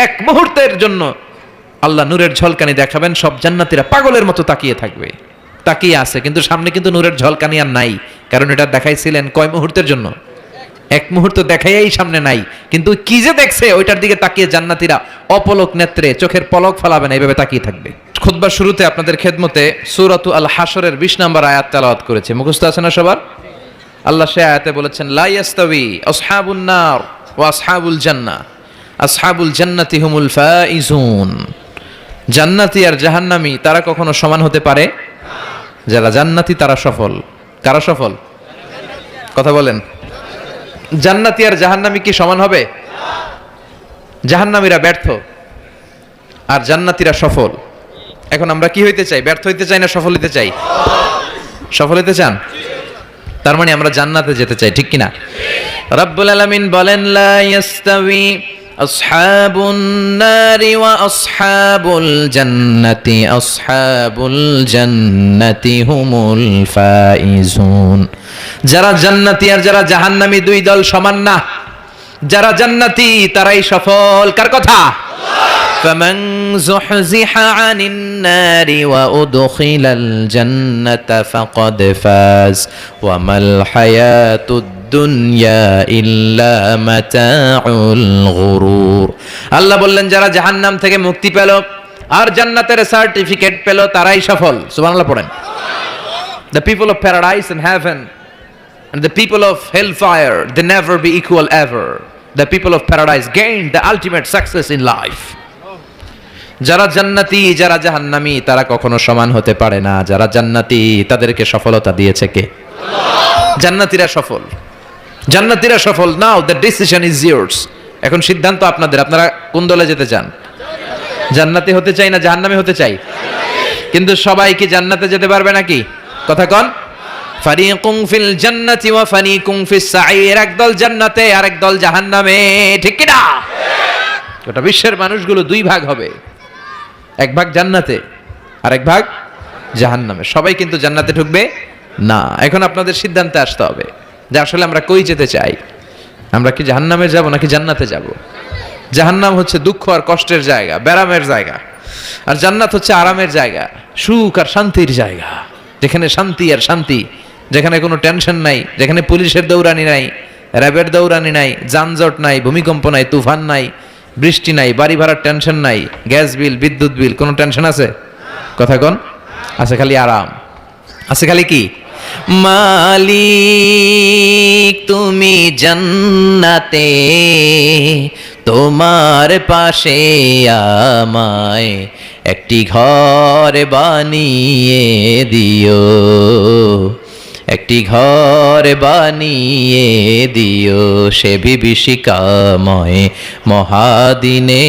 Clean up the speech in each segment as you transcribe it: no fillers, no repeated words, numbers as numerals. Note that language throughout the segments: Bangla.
এক মুহূর্তের জন্য আল্লাহ নূরের ঝলকানি দেখাবেন, সব জান্নাতীরা পাগলের মতো তাকিয়ে থাকবে, তাকিয়ে আছে, কিন্তু সামনে কিন্তু নূরের ঝলকানি আর নাই, কারণ এটা দেখাইছিলেন কয় মুহূর্তের জন্য? এক মুহূর্ত দেখাইয়াই সামনে নাই, কিন্তু কি যে দেখছে ওইটার দিকে তাকিয়ে জান্নাতীরা অপলক নেত্রে চোখের পলক ফেলাবে না, এইভাবে তাকিয়ে থাকবে। খুতবার শুরুতে আপনাদের খেদমতে সূরাতু আল হাশরের 20 নম্বর আয়াত তেলাওয়াত করেছে, মুখস্থ আছে না সবার? আল্লাহ সে আয়াতে বলেছেন, লা ইয়াস্তাবি আসহাবুন নার ওয়া আসহাবুল জান্নাহ, আসহাবুল জান্নাতি হুমুল ফাইজুন। জান্নাতি আর জাহান্নামী তারা কখনো সমান হতে পারে? যারা জান্নাতি তারা সফল। কারা সফল? কথা বলেন। জান্নাতি আর জাহান্নামী কি সমান হবে? জাহান্নামীরা ব্যর্থ আর জান্নাতীরা সফল। এখন আমরা কি হইতে চাই? ব্যর্থ হইতে চাই না সফল হইতে চাই? সফল হইতে চান? তার মানে আমরা জান্নাতে যেতে চাই, ঠিক কিনা? রব্বুল আলামিন বলেন, লা ইয়াস্তাবি আসহাবুন নারি ওয়া আসহাবুল জান্নাতি, আসহাবুল জান্নাতি হুমুল ফাইজুন। যারা জান্নাতি আর যারা জাহান্নামী দুই দল সমান না। যারা জান্নাতি তারাই সফল। কার কথা? فمن زحزح عن النار وأدخل الجنة فقد فاز وما الحياة الدنيا إلا متاع الغرور। আল্লাহ বললেন যারা জাহান্নাম থেকে মুক্তি পেল আর জান্নাতের সার্টিফিকেট পেল তারাই সফল। সুবহানাল্লাহ পড়েন। The people of paradise and heaven and the people of hellfire, they never be equal ever. The people of paradise gain the ultimate success in life. যারা জান্নাতি যারা জাহান্নামী তারা কখনো সমান হতে পারে না। যারা জান্নাতি তাদেরকে সফলতা দিয়েছে কে? জান্নাতীরা সফল। জান্নাতীরা সফল। নাও দ্য ডিসিশন ইজ ইয়ার্স। এখন সিদ্ধান্ত আপনাদের। আপনারা কোন দলে যেতে চান? জান্নাতি হতে চাই না জাহান্নামী হতে চাই? কিন্তু সবাই কি জান্নাতে যেতে পারবে নাকি? কথা কন। ফারিকুম ফিল জান্নাতি ওয়া ফারিকুম ফিস সাঈর। একদল জান্নাতে আর একদল জাহান্নামে, ঠিক কি না? গোটা বিশ্বের মানুষগুলো দুই ভাগ হবে, এক ভাগ জান্নাতে আর এক ভাগ জাহান্নামে। সবাই কিন্তু জান্নাতে ঢুকবে না। এখন আপনাদের সিদ্ধান্তে আসতে হবে যে আসলে আমরা কই যেতে চাই। আমরা কি জাহান্নামে যাব নাকি জান্নাতে যাব? জাহান্নাম হচ্ছে দুঃখ আর কষ্টের জায়গা, ব্যারামের জায়গা, আর জান্নাত হচ্ছে আরামের জায়গা, সুখ আর শান্তির জায়গা, যেখানে শান্তি আর শান্তি, যেখানে কোনো টেনশন নাই, যেখানে পুলিশের দৌড়ানি নাই, র্যাবের দৌড়ানি নাই, যানজট নাই, ভূমিকম্প নাই, তুফান নাই, বৃষ্টি নাই, বাড়ি ভাড়ার টেনশন নাই, গ্যাস বিল, বিদ্যুৎ বিল, কোনো টেনশন আছে? কথা কন। আছে খালি আরাম, আছে খালি কি? মালিক তুমি জান্নাতে, তোমার পাশে আমায় একটি ঘর বানিয়ে দিও, একটি ঘর বানিয়ে দিও সে বিভীষিকাময় মহাদিনে,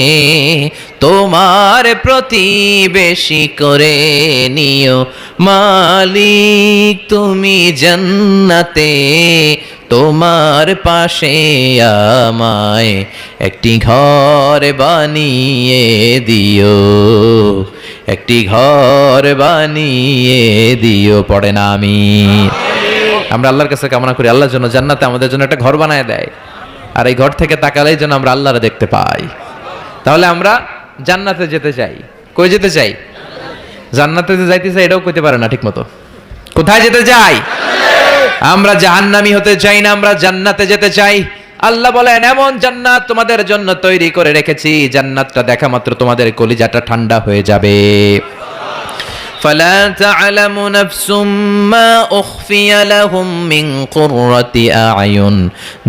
তোমার প্রতিবেশী করে নিও। মালিক তুমি জান্নাতে, তোমার পাশে আমায় একটি ঘর বানিয়ে দিও, একটি ঘর বানিয়ে দিও। পড়ে না আমিন? আমরা আল্লাহর কাছে কামনা করি আল্লাহর জন্য জান্নাতে আমাদের জন্য একটা ঘর বানায় দেয়, আর এই ঘর থেকে তাকালেই যেন আমরা আল্লাহরে দেখতে পাই। তাহলে আমরা জান্নাতে যেতে চাই। কই যেতে চাই? জান্নাতে যাইতে চাই এটাও কইতে পারে না ঠিক মতো। কোথায় যেতে চাই? আমরা জাহান্নামী হতে চাই না, আমরা জান্নাতে যেতে চাই। আল্লাহ বলেন এমন জান্নাত তোমাদের জন্য তৈরি করে রেখেছি, জান্নাতটা দেখা মাত্র তোমাদের কলিজাটা ঠান্ডা হয়ে যাবে। فلا تعلم نفس ما أخفي لهم من قرة أعين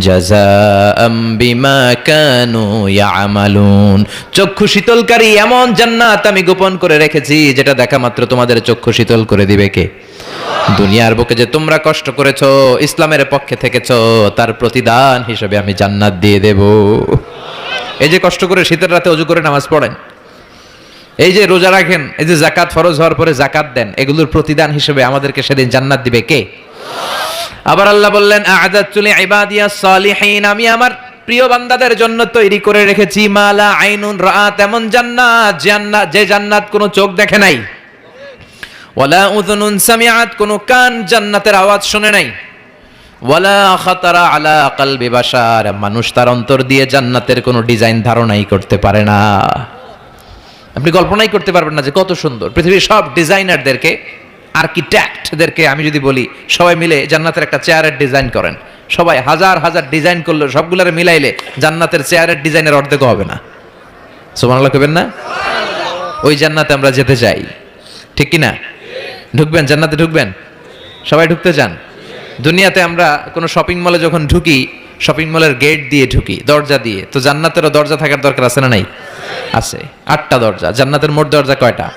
جزاء بما كانوا يعملون। চক্ষু শীতলকারী এমন জান্নাত আমি গোপন করে রেখেছি যেটা দেখা মাত্র তোমাদের চক্ষু শীতল করে দিবে কে? দুনিয়ার বুকে যে তোমরা কষ্ট করেছো, ইসলামের পক্ষে থেকেছো, তার প্রতিদান হিসেবে আমি জান্নাত দিয়ে দেব। এই যে কষ্ট করে শীতের রাতে ওযু করে নামাজ পড়েন, এই যে রোজা রাখেন, এই যে যাকাত ফরজ হওয়ার পরে যাকাত দেন, এগুলোর প্রতিদান হিসেবে আমাদেরকে সেদিন জান্নাত দিবে কে? আবার আল্লাহ বললেন আ'আদাতু লিইবাদিয়াস সালিহিন, আমি আমার প্রিয় বান্দাদের জন্য তৈরি করে রেখেছি মালা আইনুন রাআত, এমন জান্নাত যে জান্নাত কোনো চোখ দেখে নাই, ওয়ালা উযুনুন সামিআত, কোনো কান জান্নাতের আওয়াজ শুনে নাই, ওয়ালা খাতারা আলা কলবি বাশার, মানুষ তার অন্তর দিয়ে জান্নাতের কোনো ডিজাইন ধারণাই করতে পারে না। আপনি কল্পনাই করতে পারবেন না যে কত সুন্দর। পৃথিবীর সব ডিজাইনারদেরকে, আর্কিটেক্টদেরকে আমি যদি বলি, সবাই মিলে জান্নাতের একটা চেয়ারের ডিজাইন করেন, সবাই হাজার হাজার ডিজাইন করলে সবগুলোরে মিলাইলে জান্নাতের চেয়ারের ডিজাইনের অর্ধেক হবে না। সুবহানাল্লাহ কইবেন না? ওই জান্নাতে আমরা যেতে চাই, ঠিক কি না? ঢুকবেন জান্নাতে? ঢুকবেন? সবাই ঢুকতে চান? দুনিয়াতে আমরা কোনো শপিং মলে যখন ঢুকি, শপিং মলের গেট দিয়ে ঢুকি, দরজা দিয়ে। তো জান্নাতেরও দরজা থাকার দরকার আছে না নাই? আছে। 8টা দরজা। জান্নাতের মোট দরজা কয়টা?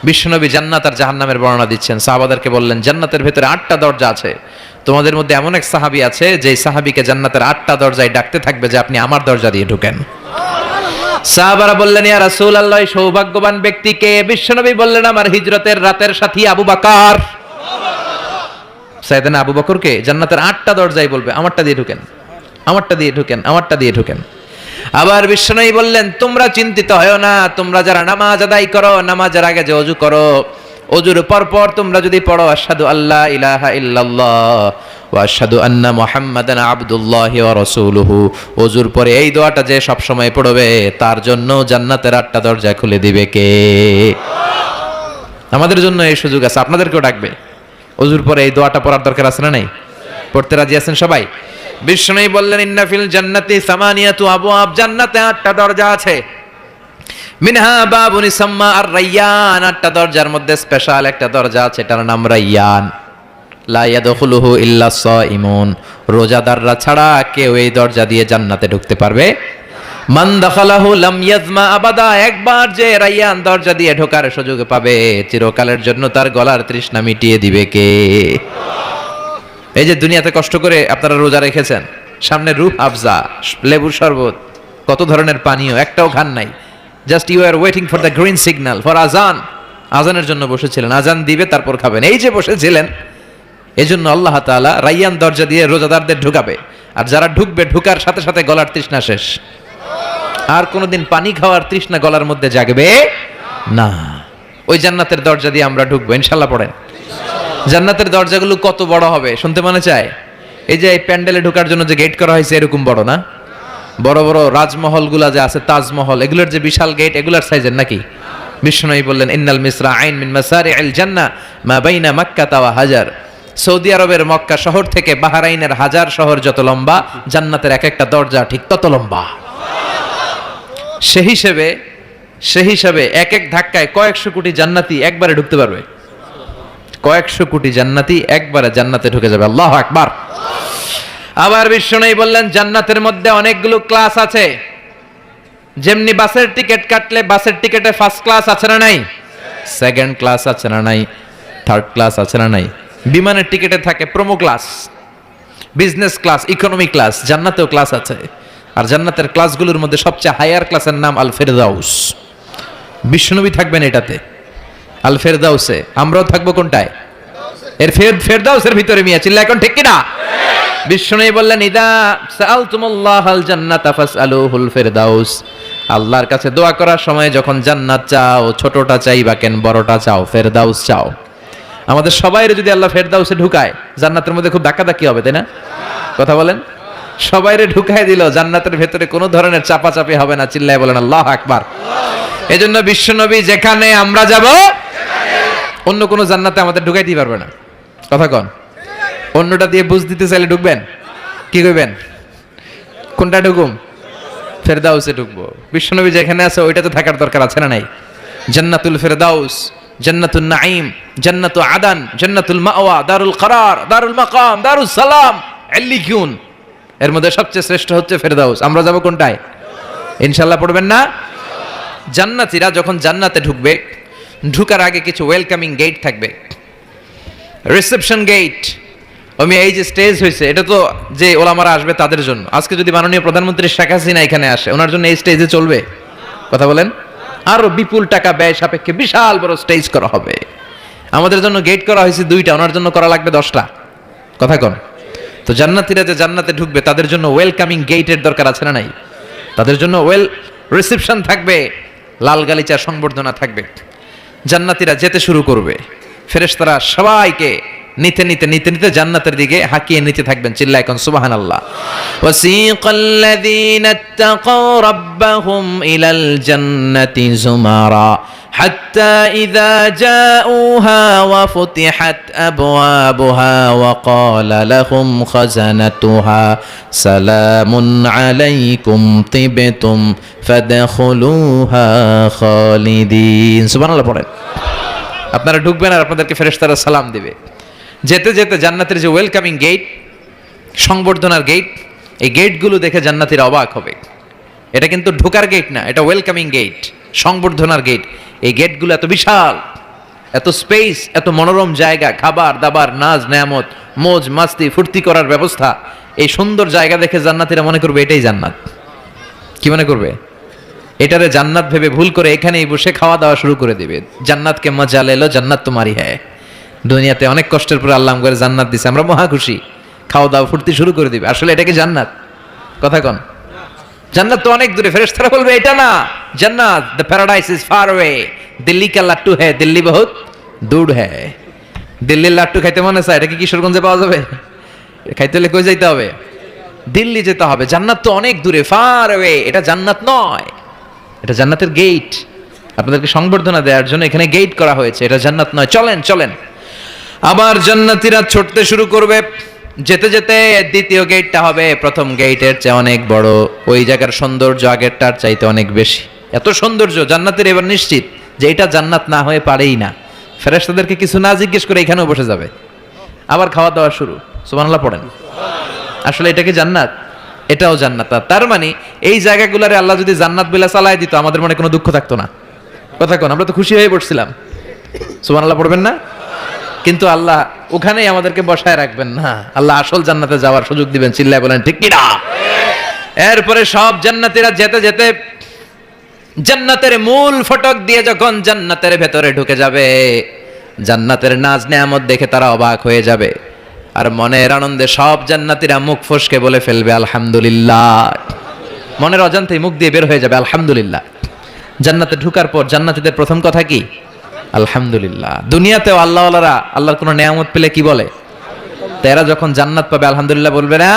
বিশ্বনবী জান্নাত আর জাহান্নামের বর্ণনা দিচ্ছেন, সাহাবাদেরকে বললেন জান্নাতের ভেতরে 8টা দরজা আছে। তোমাদের মধ্যে এমন এক সাহাবী আছে যে সাহাবীকে জান্নাতের 8টা দরজায় ডাকতে থাকবে যে আপনি আমার দরজা দিয়ে ঢুকেন। সাহাবারা বললেন ইয়া রাসূলুল্লাহ, সৌভাগ্যবান ব্যক্তি কে? বিশ্বনবী বললেন আমার হিজরতের রাতের সাথী আবু বকর। সাইয়েদনা আবু বকরকে জান্নাতের 8টা দরজায় বলবে আমারটা দিয়ে ঢুকেন, আমারটা দিয়ে ঢুকেন, আমারটা দিয়ে ঢুকেন। আবার বিশ্বনবী বললেন তোমরা চিন্তিত হয়ো না, তোমরা যারা নামাজ আদায় করো, নামাজের আগে যে ওযু করো, ওযুর পর তোমরা যদি পড়ো আশহাদু আল্লা ইলাহা ইল্লাল্লাহ ওয়া আশহাদু আন্না মুহাম্মাদান আবদুল্লাহি ওয়া রাসূলুহু, ওযুর পরে এই দোয়াটা যে সব সময় পড়বে তার জন্য জান্নাতের 8টা দরজা খুলে দিবে কে? আমাদের জন্য এই সুযোগ আছে, আপনাদেরকেও ডাকবে। ওযুর পরে এই দোয়াটা পড়ার দরকার আছে না নাই? পড়তে রাজি আছেন সবাই? বিষ্ণু বললেন ইন্না ফিল জান্নাতি সামানিয়াতু আবওয়াব, জান্নাতে 8টা দরজা আছে। মিনহা বাবুন ইসাম্মা আর রায়্যান, 8টা দরজার মধ্যে স্পেশাল একটা দরজা আছে, এটার নাম রায়্যান। লা ইয়াদখুলুহু ইল্লা সাইমুন, রোজাদাররা ছাড়া কেউ এই দরজা দিয়ে জান্নাতে ঢুকতে পারবে। মান দাখালাহু লাম ইয়াজমা আবাদা, একবার যে রায়্যান দরজা দিয়ে ঢোকার সুযোগ পাবে চিরকালের জন্য তার গলার তৃষ্ণা মিটিয়ে দিবে কে? এই যে দুনিয়াতে কষ্ট করে আপনারা রোজা রেখেছেন, সামনে রূহ আফজা, লেবুর শরবত, কত ধরনের পানীয়, একটাও খান নাই, just you are waiting for the green signal for আজান। আজানের জন্য বসেছিলেন, আজান দিবে তারপর খাবেন, এই যে বসেছিলেন। এই জন্য আল্লাহ তাআলা রায়্যান দরজা দিয়ে রোজাদারদের ঢুকাবে, আর যারা ঢুকবে ঢুকার সাথে সাথে গলার তৃষ্ণা শেষ, আর কোনোদিন পানি খাওয়ার তৃষ্ণা গলার মধ্যে জাগবে না। ওই জান্নাতের দরজা দিয়ে আমরা ঢুকবো ইনশাআল্লাহ। পড়েন। জান্নাতের দরজাগুলো কত বড় হবে শুনতে মনে চায়? এই যে এই প্যান্ডেলে ঢোকার জন্য যে গেট করা হয়েছে এরকম বড় না? বড় বড় রাজমহলগুলা যে আছে, তাজমহল, এগুলোর যে বিশাল গেট, এগুলার সাইজের নাকি? বিষ্ণু বললেন ইন্নাল মিসরা আইন মিন মাসারিল জান্নাহ মা বাইনা মাক্কা ওয়া হাজার, সৌদি আরবের মক্কা শহর থেকে বাহরাইনের হাজার শহর যত লম্বা, জান্নাতের এক একটা দরজা ঠিক তত লম্বা। সেই হিসেবে এক এক ধাক্কায় কয়েকশো কোটি জান্নাতি একবারে ঢুকতে পারবে। কয়েকশো কোটি জান্নাতি একবারে জান্নাতে ঢুকে যাবে। আল্লাহু আকবার। আবার বিষ্ণু বললেন জান্নাতের মধ্যে অনেকগুলো ক্লাস আছে। যেমনি বাসের টিকিট কাটলে বাসের টিকিটে ফার্স্ট ক্লাস আছে না নাই, সেকেন্ড ক্লাস আছে না নাই, থার্ড ক্লাস আছে না নাই, বিমানের টিকিটে থাকে promo class, business class, economy class, জান্নাতেও ক্লাস আছে। আর জান্নাতের ক্লাসগুলোর মধ্যে সবচেয়ে হায়ার ক্লাসের নাম আল ফেরদাউস। বিশ্বনবী থাকবেন এটাতে, আল ফেরদাউসে। আমরাও থাকবো কোনটায়? এর ফেরদাউসের ভিতরে। মিয়া চিল্লা এখন ঠিক কিনা? বিশ্বনবী বললেন ইদা সাআলতুমুল্লাহাল জান্নাতা ফাসআলুহুল ফেরদাউস, আল্লাহর কাছে দোয়া করার সময় যখন জান্নাত চাও, ছোটটা চাইবা কেন, বড়টা চাও, ফেরদাউস চাও। আমাদের সবাইরে যদি আল্লাহ ফেরদাউসে ঢুকায়, জান্নাতের মধ্যে খুব ধাক্কাধাক্কি হবে, তাই না? কথা বলেন। সবাইরে ঢুকায় দিল, জান্নাতের ভেতরে কোনো ধরনের চাপাচাপি হবে না। চিল্লায় বলেন আল্লাহু আকবার। এজন্য বিশ্বনবী যেখানে আমরা যাব, অন্য কোনো জান্নাতে আমাদের ঢুকাইতেই পারবে না। কথা কন। অন্যটা দিয়ে বুঝ দিতে চাইলে ঢুকবেন, কি কইবেন? কোনটা ঢুকুম? ফেরদাউসে ঢুকবো। বিশ্বনবী যেখানে আছে ওইটাতে থাকার দরকার আছে না নাই? জান্নাতুল ফেরদাউস, জান্নাতুন নাঈম, জান্নাতু আদান, জান্নাতুল মাওয়া, দারুল করার, দারুল মাকাম, দারুস সালাম, আল্লিকুন, এর মধ্যে সবচেয়ে শ্রেষ্ঠ হচ্ছে ফেরদাউস। আমরা যাব কোনটায়? ইনশাআল্লাহ পড়বেন না? জান্নাতীরা যখন জান্নাতে ঢুকবে, ঢুকার আগে কিছু ওয়েলকামিং গেট থাকবে, রিসেপশন গেট। আমি এই যে স্টেজ হয়েছে, এটা তো যে ওলামারা আসবে তাদের জন্য। আজকে যদি মাননীয় প্রধানমন্ত্রী শেখ হাসিনা এখানে আসে, ওনার জন্য এই স্টেজে চলবে? কথা বলেন। আরো বিপুল টাকা ব্যয় সাপেক্ষে বিশাল বড় স্টেজ করা হবে। আমাদের জন্য গেট করা হয়েছে 2টা, ওনার জন্য করা লাগবে 10টা। কথা কন। তো জান্নাতীরা যে জান্নাতে ঢুকবে তাদের জন্য ওয়েলকামিং গেটের দরকার আছে না নাই? তাদের জন্য রিসেপশন থাকবে, লাল গালিচার সংবর্ধনা থাকবে। জান্নাতীরা যেতে শুরু করবে, ফেরেশতারা সবাইকে নিতে নিতে নিতে নিতে জান্নাতের দিকে হাঁকিয়ে নিতে থাকবেন। চিল্লায় এখন সুবহানাল্লাহ। ওয়াসিকাল্লাযীনা ইত্তাকাউ রাব্বাহুম ইলাল জান্নাতি যুমারা হাত্তা ইযা জাউহা ওয়া ফুতিহাত আবওয়াবুহা ওয়া ক্বালা লাহুম খাজানাতুহা সালামুন আলাইকুম তিবতুম ফাদখুলুহা খালিদিন। সুবহানাল্লাহ পড়েন। আপনারা ঢুকবেন আর আপনাদেরকে ফেরেশতারা সালাম দিবে। যেতে যেতে জান্নাতের যে ওয়েলকামিং গেট, সংবর্ধনার গেট, এই গেটগুলো দেখে জান্নাতীরা অবাক হবে। এটা কিন্তু ঢোকার গেট না, এটা ওয়েলকামিং গেট, সংবর্ধনার গেট। এই গেটগুলো এত বিশাল, এত স্পেস, এত মনোরম জায়গা, খাবার দাবার, নাজ নেয়ামত, মোজ মাস্তি, ফুর্তি করার ব্যবস্থা। এই সুন্দর জায়গা দেখে জান্নাতীরা মনে করবে এটাই জান্নাত। কি মনে করবে? এটারে জান্নাত ভেবে ভুল করে এখানেই বসে খাওয়া দাওয়া শুরু করে দিবে। জান্নাতকে মজা লেলো, জান্নাত তোমারই হ্যায়। দুনিয়াতে অনেক কষ্টের পরে আল্লাহ করে জান্নাত দিছে, আমরা মহা খুশি, খাওয়া দাওয়া ফুর্তি শুরু করে দিবে। আসলে এটাকে জান্নাত? কথা কন। জান্নাত তো অনেক দূরে। ফেরেশতারা বলবে এটা না জান্নাত, the paradise is far away, Delhi কা লাট্টু হ্যায়, দিল্লি বহুত দূর হ্যায়। দিল্লির লাট্টু খাইতে মনে চায়, এটা কি কিশোরগঞ্জে পাওয়া যাবে? খাইতে হলে কই যাইতে হবে? দিল্লি যেতে হবে। জান্নাত তো অনেক দূরে, ফার অ্যাওয়ে। এটা জান্নাত নয়, এটা জান্নাতের গেট। আপনাদেরকে সংবর্ধনা দেওয়ার জন্য এখানে গেট করা হয়েছে, এটা জান্নাত নয়। চলেন চলেন। আবার জান্নাতীরা ছুটতে শুরু করবে। যেতে যেতে দ্বিতীয় গেটটা হবে প্রথম গেটের চেয়ে অনেক বড়। ওই জায়গার সৌন্দর্য আগেরটার চাইতে অনেক বেশি। এত সৌন্দর্য জান্নাতের এবার নিশ্চিত যে এটা জান্নাত না হয়ে পারেই না। ফেরেশতাদেরকে কিছু না জিজ্ঞেস করে এখানেও বসে যাবে। আবার খাওয়া দাওয়া শুরু। সুবহানাল্লাহ পড়েন। আসলে এটা কি জান্নাত? এটাও জান্নাত। তার মানে এই জায়গাগুলোরে আল্লাহ যদি জান্নাত বিলা চালায় দিত, আমাদের মনে কোনো দুঃখ থাকতো না। কথা কোন, আমরা তো খুশি হয়ে পড়ছিলাম। সুবহানাল্লাহ পড়বেন না? কিন্তু আল্লাহ ওখানেই আমাদেরকে বসায় রাখবেন না, আল্লাহ আসল জান্নাতে যাওয়ার সুযোগ দিবেন। চিল্লায় বলেন ঠিক কি না? এরপরে সব জান্নাতীরা যেতে যেতে জান্নাতের মূল ফটক দিয়ে যখন জান্নাতের ভেতরে ঢুকে যাবে, জান্নাতের নাজ নেয়ামত দেখে তারা অবাক হয়ে যাবে। আর মনের আনন্দে সব জান্নাতীরা মুখ ফসকে বলে ফেলবে আলহামদুলিল্লাহ। মনের অজান্তেই মুখ দিয়ে বের হয়ে যাবে আলহামদুলিল্লাহ। জান্নাতে ঢুকার পর জান্নাতীদের প্রথম কথা কি? আলহামদুলিল্লাহ। দুনিয়াতেও আল্লাহওয়ালারা আল্লাহর কোনো নেয়ামত পেলে কি বলে? তারা যখন জান্নাত পাবে আলহামদুলিল্লাহ বলবে না?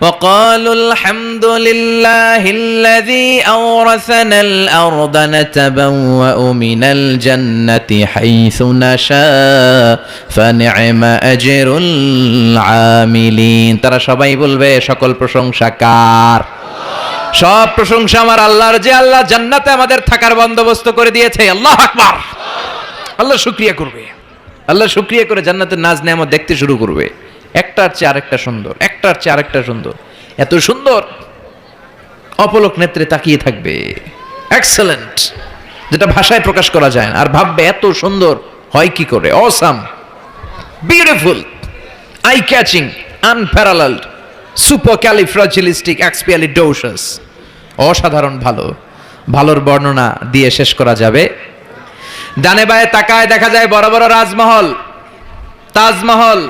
وقالوا الحمد لله الذي أورثنا الأرض نتبوأ من الجنة حيث نشاء فنعم أجر العاملين। তারা সবাই বলবে সকল প্রশংসা কার? সব প্রশংসা আমার আল্লাহর, যে আল্লাহ জান্নাতে আমাদের থাকার বন্দোবস্ত করে দিয়েছে। আল্লাহু আকবার। আল্লাহ শুকরিয়া করবে। আল্লাহ শুকরিয়া করে জান্নাতের নাজ নেয়ামত দেখতে শুরু করবে। একটার চেয়ে আরেকটা সুন্দর, একটার চেয়ে আরেকটা সুন্দর। এত সুন্দর অপলক নেত্রে তাকিয়ে থাকবে। এক্সেলেন্ট, যেটা ভাষায় প্রকাশ করা যায় না। আর ভাববে এত সুন্দর হয় কি করে? Awesome, beautiful, eye catching, unparalleled, supercalifragilistic expialidocious. অসাধারণ ভালো। ভালোর বর্ণনা দিয়ে শেষ করা যাবে। ডানে বায়ে তাকায় দেখা যায় বড় বড় রাজমহল, তাজমহল,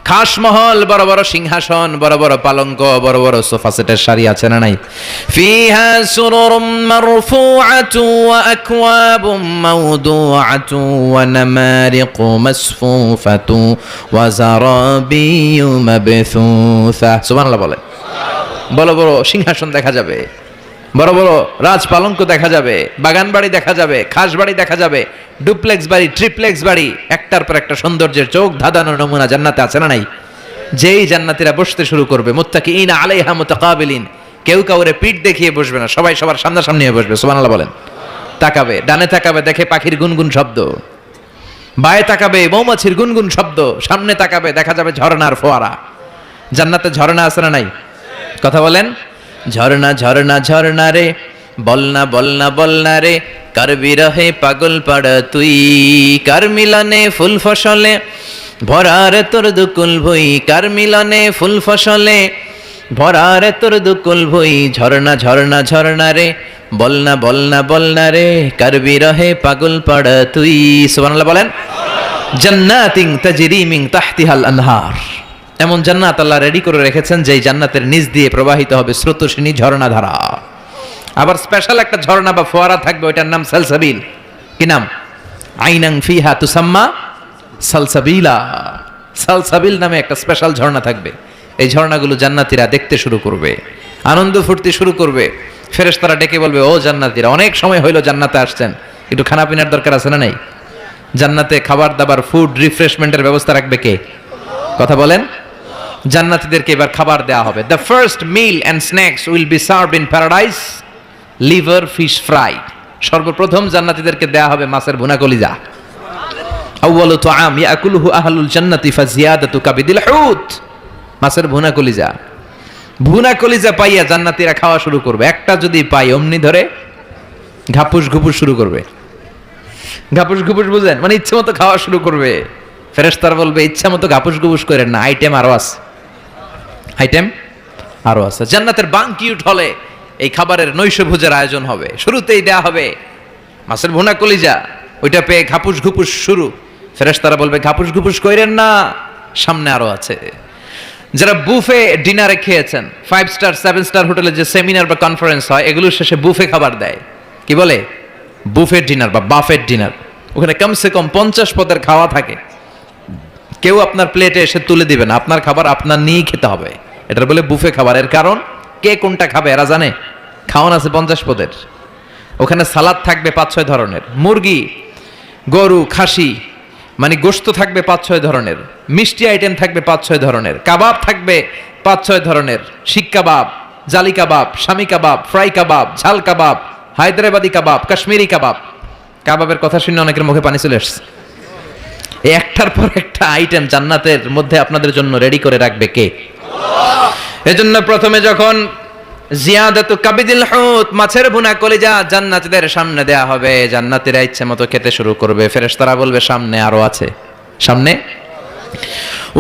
খাসমহল, বড় বড় সিংহাসন, বড় বড় পালঙ্ক, বড় বড় সোফা সেটের সারি আছে না নাই? ফিহা সুরুরুম মারফুআতু ওয়া আকওয়াবুম মাওদুআতু ওয়া নামারিকু মাসফুফাতু ওয়া যারাবিয়্যু মাবথুসা। সুবহানাল্লাহ বলে। বড় বড় সিংহাসন দেখা যাবে, বড় বড় রাজ পালঙ্ক দেখা যাবে, বাগান বাড়ি দেখা যাবে, খাস বাড়ি দেখা যাবে, ডুপ্লেক্স বাড়ি, ট্রিপ্লেক্স বাড়ি, একটার পর একটা সৌন্দর্যের চোখ ধাঁধানো নমুনা জান্নাতে আছে না নাই? যেই জান্নাতীরা বসতে শুরু করবে, মুত্তাকিইনা আলাইহা মুতাকাবিলিন, কেউ কাউরে পিঠ দেখিয়ে বসবে না, সবাই সবার সামনাসামনি হয়ে বসবে। সুবহানাল্লাহ বলেন। তাকাবে, ডানে তাকাবে দেখে পাখির গুনগুন শব্দ, বায়ে তাকাবে মৌমাছির গুনগুন শব্দ, সামনে তাকাবে দেখা যাবে ঝর্ণার ফোয়ারা। জান্নাতে ঝর্ণা আছে না নাই? কথা বলেন। ঝর্ণা ঝর্ণা ঝর্ণা রে, বলনা বলনা বলনা রে, কার বিরহে পাগল পাড়া তুই, কার মিলনে ফুল ফসলে ভরারে তোর দুকুল ভই, কার মিলনে ফুল ফসলে ভরারে তোর দুকুল ভই। ঝর্ণা ঝর্ণা ঝর্ণা রে, বলনা বলনা বলনা রে, কার বিরহে পাগল পাড়া তুই। সুবহানাল্লাহ বলেন। জান্নাতিন তাজরি মিন তাহতিহাল আনহার। এমন জান্নাত আল্লাহ রেডি করে রেখেছেন যেই জান্নাতের নিচ দিয়ে প্রবাহিত হবে স্রোতস্বিনী ঝর্ণা ধারা। আবার স্পেশাল একটা ঝর্ণা বা ফোয়ারা থাকবে, ওইটার নাম সালসাবিল। কি নাম? আইনাং ফিহা তুসাম্মা সালসাবিলা। সালসাবিল নামে একটা স্পেশাল ঝর্ণা থাকবে। এই ঝর্ণাগুলো জান্নাতীরা দেখতে শুরু করবে, আনন্দ ফুর্তি শুরু করবে। ফেরেশতারা ডেকে বলবে, ও জান্নাতীরা, অনেক সময় হইলো জান্নাতে আসছেন, একটু খানা পিনার দরকার আছে না নাই? জান্নাতে খাবার দাবার, ফুড রিফ্রেশমেন্টের ব্যবস্থা রাখবে কে? কথা বলেন। জান্নাতীদেরকে এবার খাবার দেয়া হবে। The first mill and snacks will be served in paradise liver fish fry. সর্বপ্রথম জান্নাতীদেরকে দেয়া হবে মাছের ভুনা কলিজা। আউয়ালু তুআম ইয়াকুলুহু আহলুল জান্নাতি ফাজিয়াদাতু কাবিদিল হুত। মাছের ভুনা কলিজা, ভুনা কলিজা পাইয়া জান্নাতীরা খাওয়া শুরু করবে। একটা যদি পাই অমনি ধরে ঘাপুস ঘুপুস শুরু করবে। ঘাপুস ঘুপুস বুঝেন, মানে ইচ্ছে মতো খাওয়া শুরু করবে। ফেরেশতারা বলবে, ইচ্ছা মতো ঘাপুস ঘুপুস করেন না, আইটেম আরো আছে, আইটেম আরো আছে। জান্নাতের বানকিউট হলে এই খাবারের নৈশভোজের আয়োজন হবে। শুরুতেই দেয়া হবে মাছের ভুনা কলিজা, ওইটা পেয়ে ঘাপুস ঘুপুস শুরু। ফেরেশতারা বলবে, ঘাপুস ঘুপুস কইরেন না, সামনে আরো আছে। যারা বুফে ডিনারে খেয়েছেন, 5 স্টার 7 স্টার হোটেলে যে সেমিনার বা কনফারেন্স হয়, এগুলোর শেষে বুফে খাবার দেয়। কি বলে? বুফে ডিনার বা বাফেট ডিনার। ওখানে কমসে কম 50 পদের খাওয়া থাকে। কেউ আপনার প্লেটে এসে তুলে দিবে না, আপনার খাবার আপনার নিয়েই খেতে হবে। এটা বলে বুফে খাবার। এর কারণ, কে কোনটা খাবে এরা জানে। খাওয়ান আছে 50 পদের। ওখানে সালাদ থাকবে 5-6 ধরনের, মুরগি, গরু, খাসি, মানে গোশত থাকবে 5-6 ধরনের, মিষ্টি আইটেম থাকবে 5-6 ধরনের, কাবাব থাকবে 5-6 ধরনের, শিক কাবাব, জালি কাবাব, শামি কাবাব, ফ্রাই কাবাব, ঝাল কাবাব, হায়দ্রাবাদি কাবাব, কাশ্মীরি কাবাব। কাবাবের কথা শুনে অনেকের মুখে পানি চলে আসছে। এই একটার পর একটা আইটেম জান্নাতের মধ্যে আপনাদের জন্য রেডি করে রাখবে কে? এজন্য প্রথমে যখন জিয়াদাতু কাবিদিল হুত, মাছের ভুনা কলিজা জান্নাতীদের সামনে দেয়া হবে, জান্নাতীরা ইচ্ছে মতো খেতে শুরু করবে। ফেরেশতারা বলবে, সামনে আরো আছে, সামনে।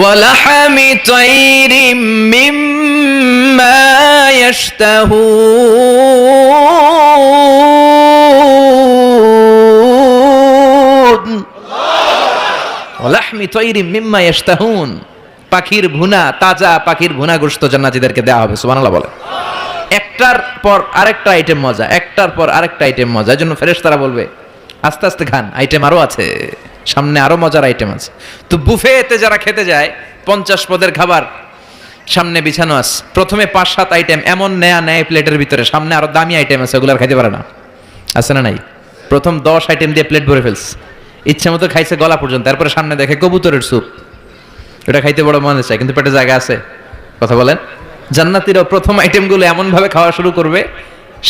ওয়ালাহামি তাইরিম মিম্মা ইয়াশতাহুন। ওয়ালাহমি তাইরিম মিম্মা ইয়াশতাহুন, পাখির ভুনা, তাজা পাখির ভুনা গোশত জান্নাতীদেরকে দেয়া হবে। সুবহানাল্লাহ বলে। একটার পর আরেকটা আইটেম মজা, একটার পর আরেকটা আইটেম মজা। এজন্য ফেরেশতারা বলবে, আস্তে আস্তে খান, আইটেম আরো আছে, সামনে আরো মজার আইটেম আছে। তো বুফেতে যারা খেতে যায়, 50 পদের খাবার সামনে বিছানো আছে। প্রথমে 5-7 আইটেম এমন নেয়া নেয় প্লেটের ভিতরে, সামনে আরো দামি আইটেম আছে, ওগুলো আর খাইতে পারে না। আছে না নাই? প্রথম 10 আইটেম দিয়ে প্লেট ভরে ফেলছে, ইচ্ছে মতো খাইছে গলা পর্যন্ত। তারপরে সামনে দেখে কবুতরের স্যুপ, এটা খাইতে বড় মনে চায়, কিন্তু পেটে জায়গা আছে। কথা বলেন। জান্নাতীরা প্রথম আইটেমগুলো এমন ভাবে খাওয়া শুরু করবে,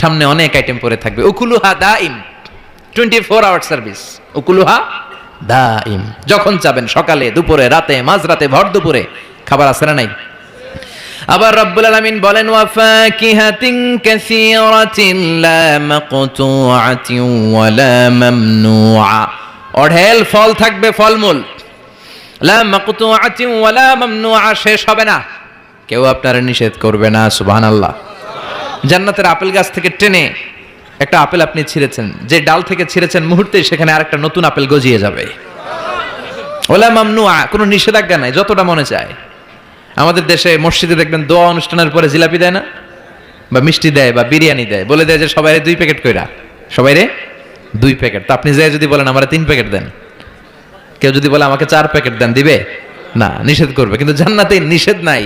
সামনে অনেক আইটেম পরে থাকবে। উকুলুহা দাইম, 24 আওয়ার সার্ভিস। উকুলুহা দাইম, যখন চাবেন, সকালে, দুপুরে, রাতে, মাঝরাতে, ভর দুপুরে খাবার আছে না নাই? আবার রব্বুল আলামিন বলেন, ওয়া ফাকিহাতিন কাসীরাতিন লা মাকতুআতিন ওয়া লা মামনুআ। অঢেল ফল থাকবে, ফলমূল। লা মাকতুআতিন ওয়া লা মামনুআ, শেষ হবে না, কেউ আপনারা নিষেধ করবে না। সুবহানাল্লাহ। জান্নাতের আপেল গাছ থেকে টেনে একটা আপেল আপনি ছিঁড়েছেন, যে ডাল থেকে ছিঁড়েছেন মুহূর্তে সেখানে আরেকটা নতুন আপেল গজিয়ে যাবে। ওলা মামনুআ, কোনো নিষেধাজ্ঞা নাই, যতটা মনে চায়। আমাদের দেশে মসজিদে দেখবেন দোয়া অনুষ্ঠানের পরে জিলাপি দেয় না, বা মিষ্টি দেয়, বা বিরিয়ানি দেয়, বলে দেয় যে সবাইরে 2 প্যাকেট কইরা, সবাইরে 2 প্যাকেট। তো আপনি যাই যদি বলেন আমারে 3 প্যাকেট দেন, কেউ যদি বলে আমাকে 4 প্যাকেট দেন, দিবে না, নিষেধ করবে। কিন্তু জান্নাতে নিষেধ নাই,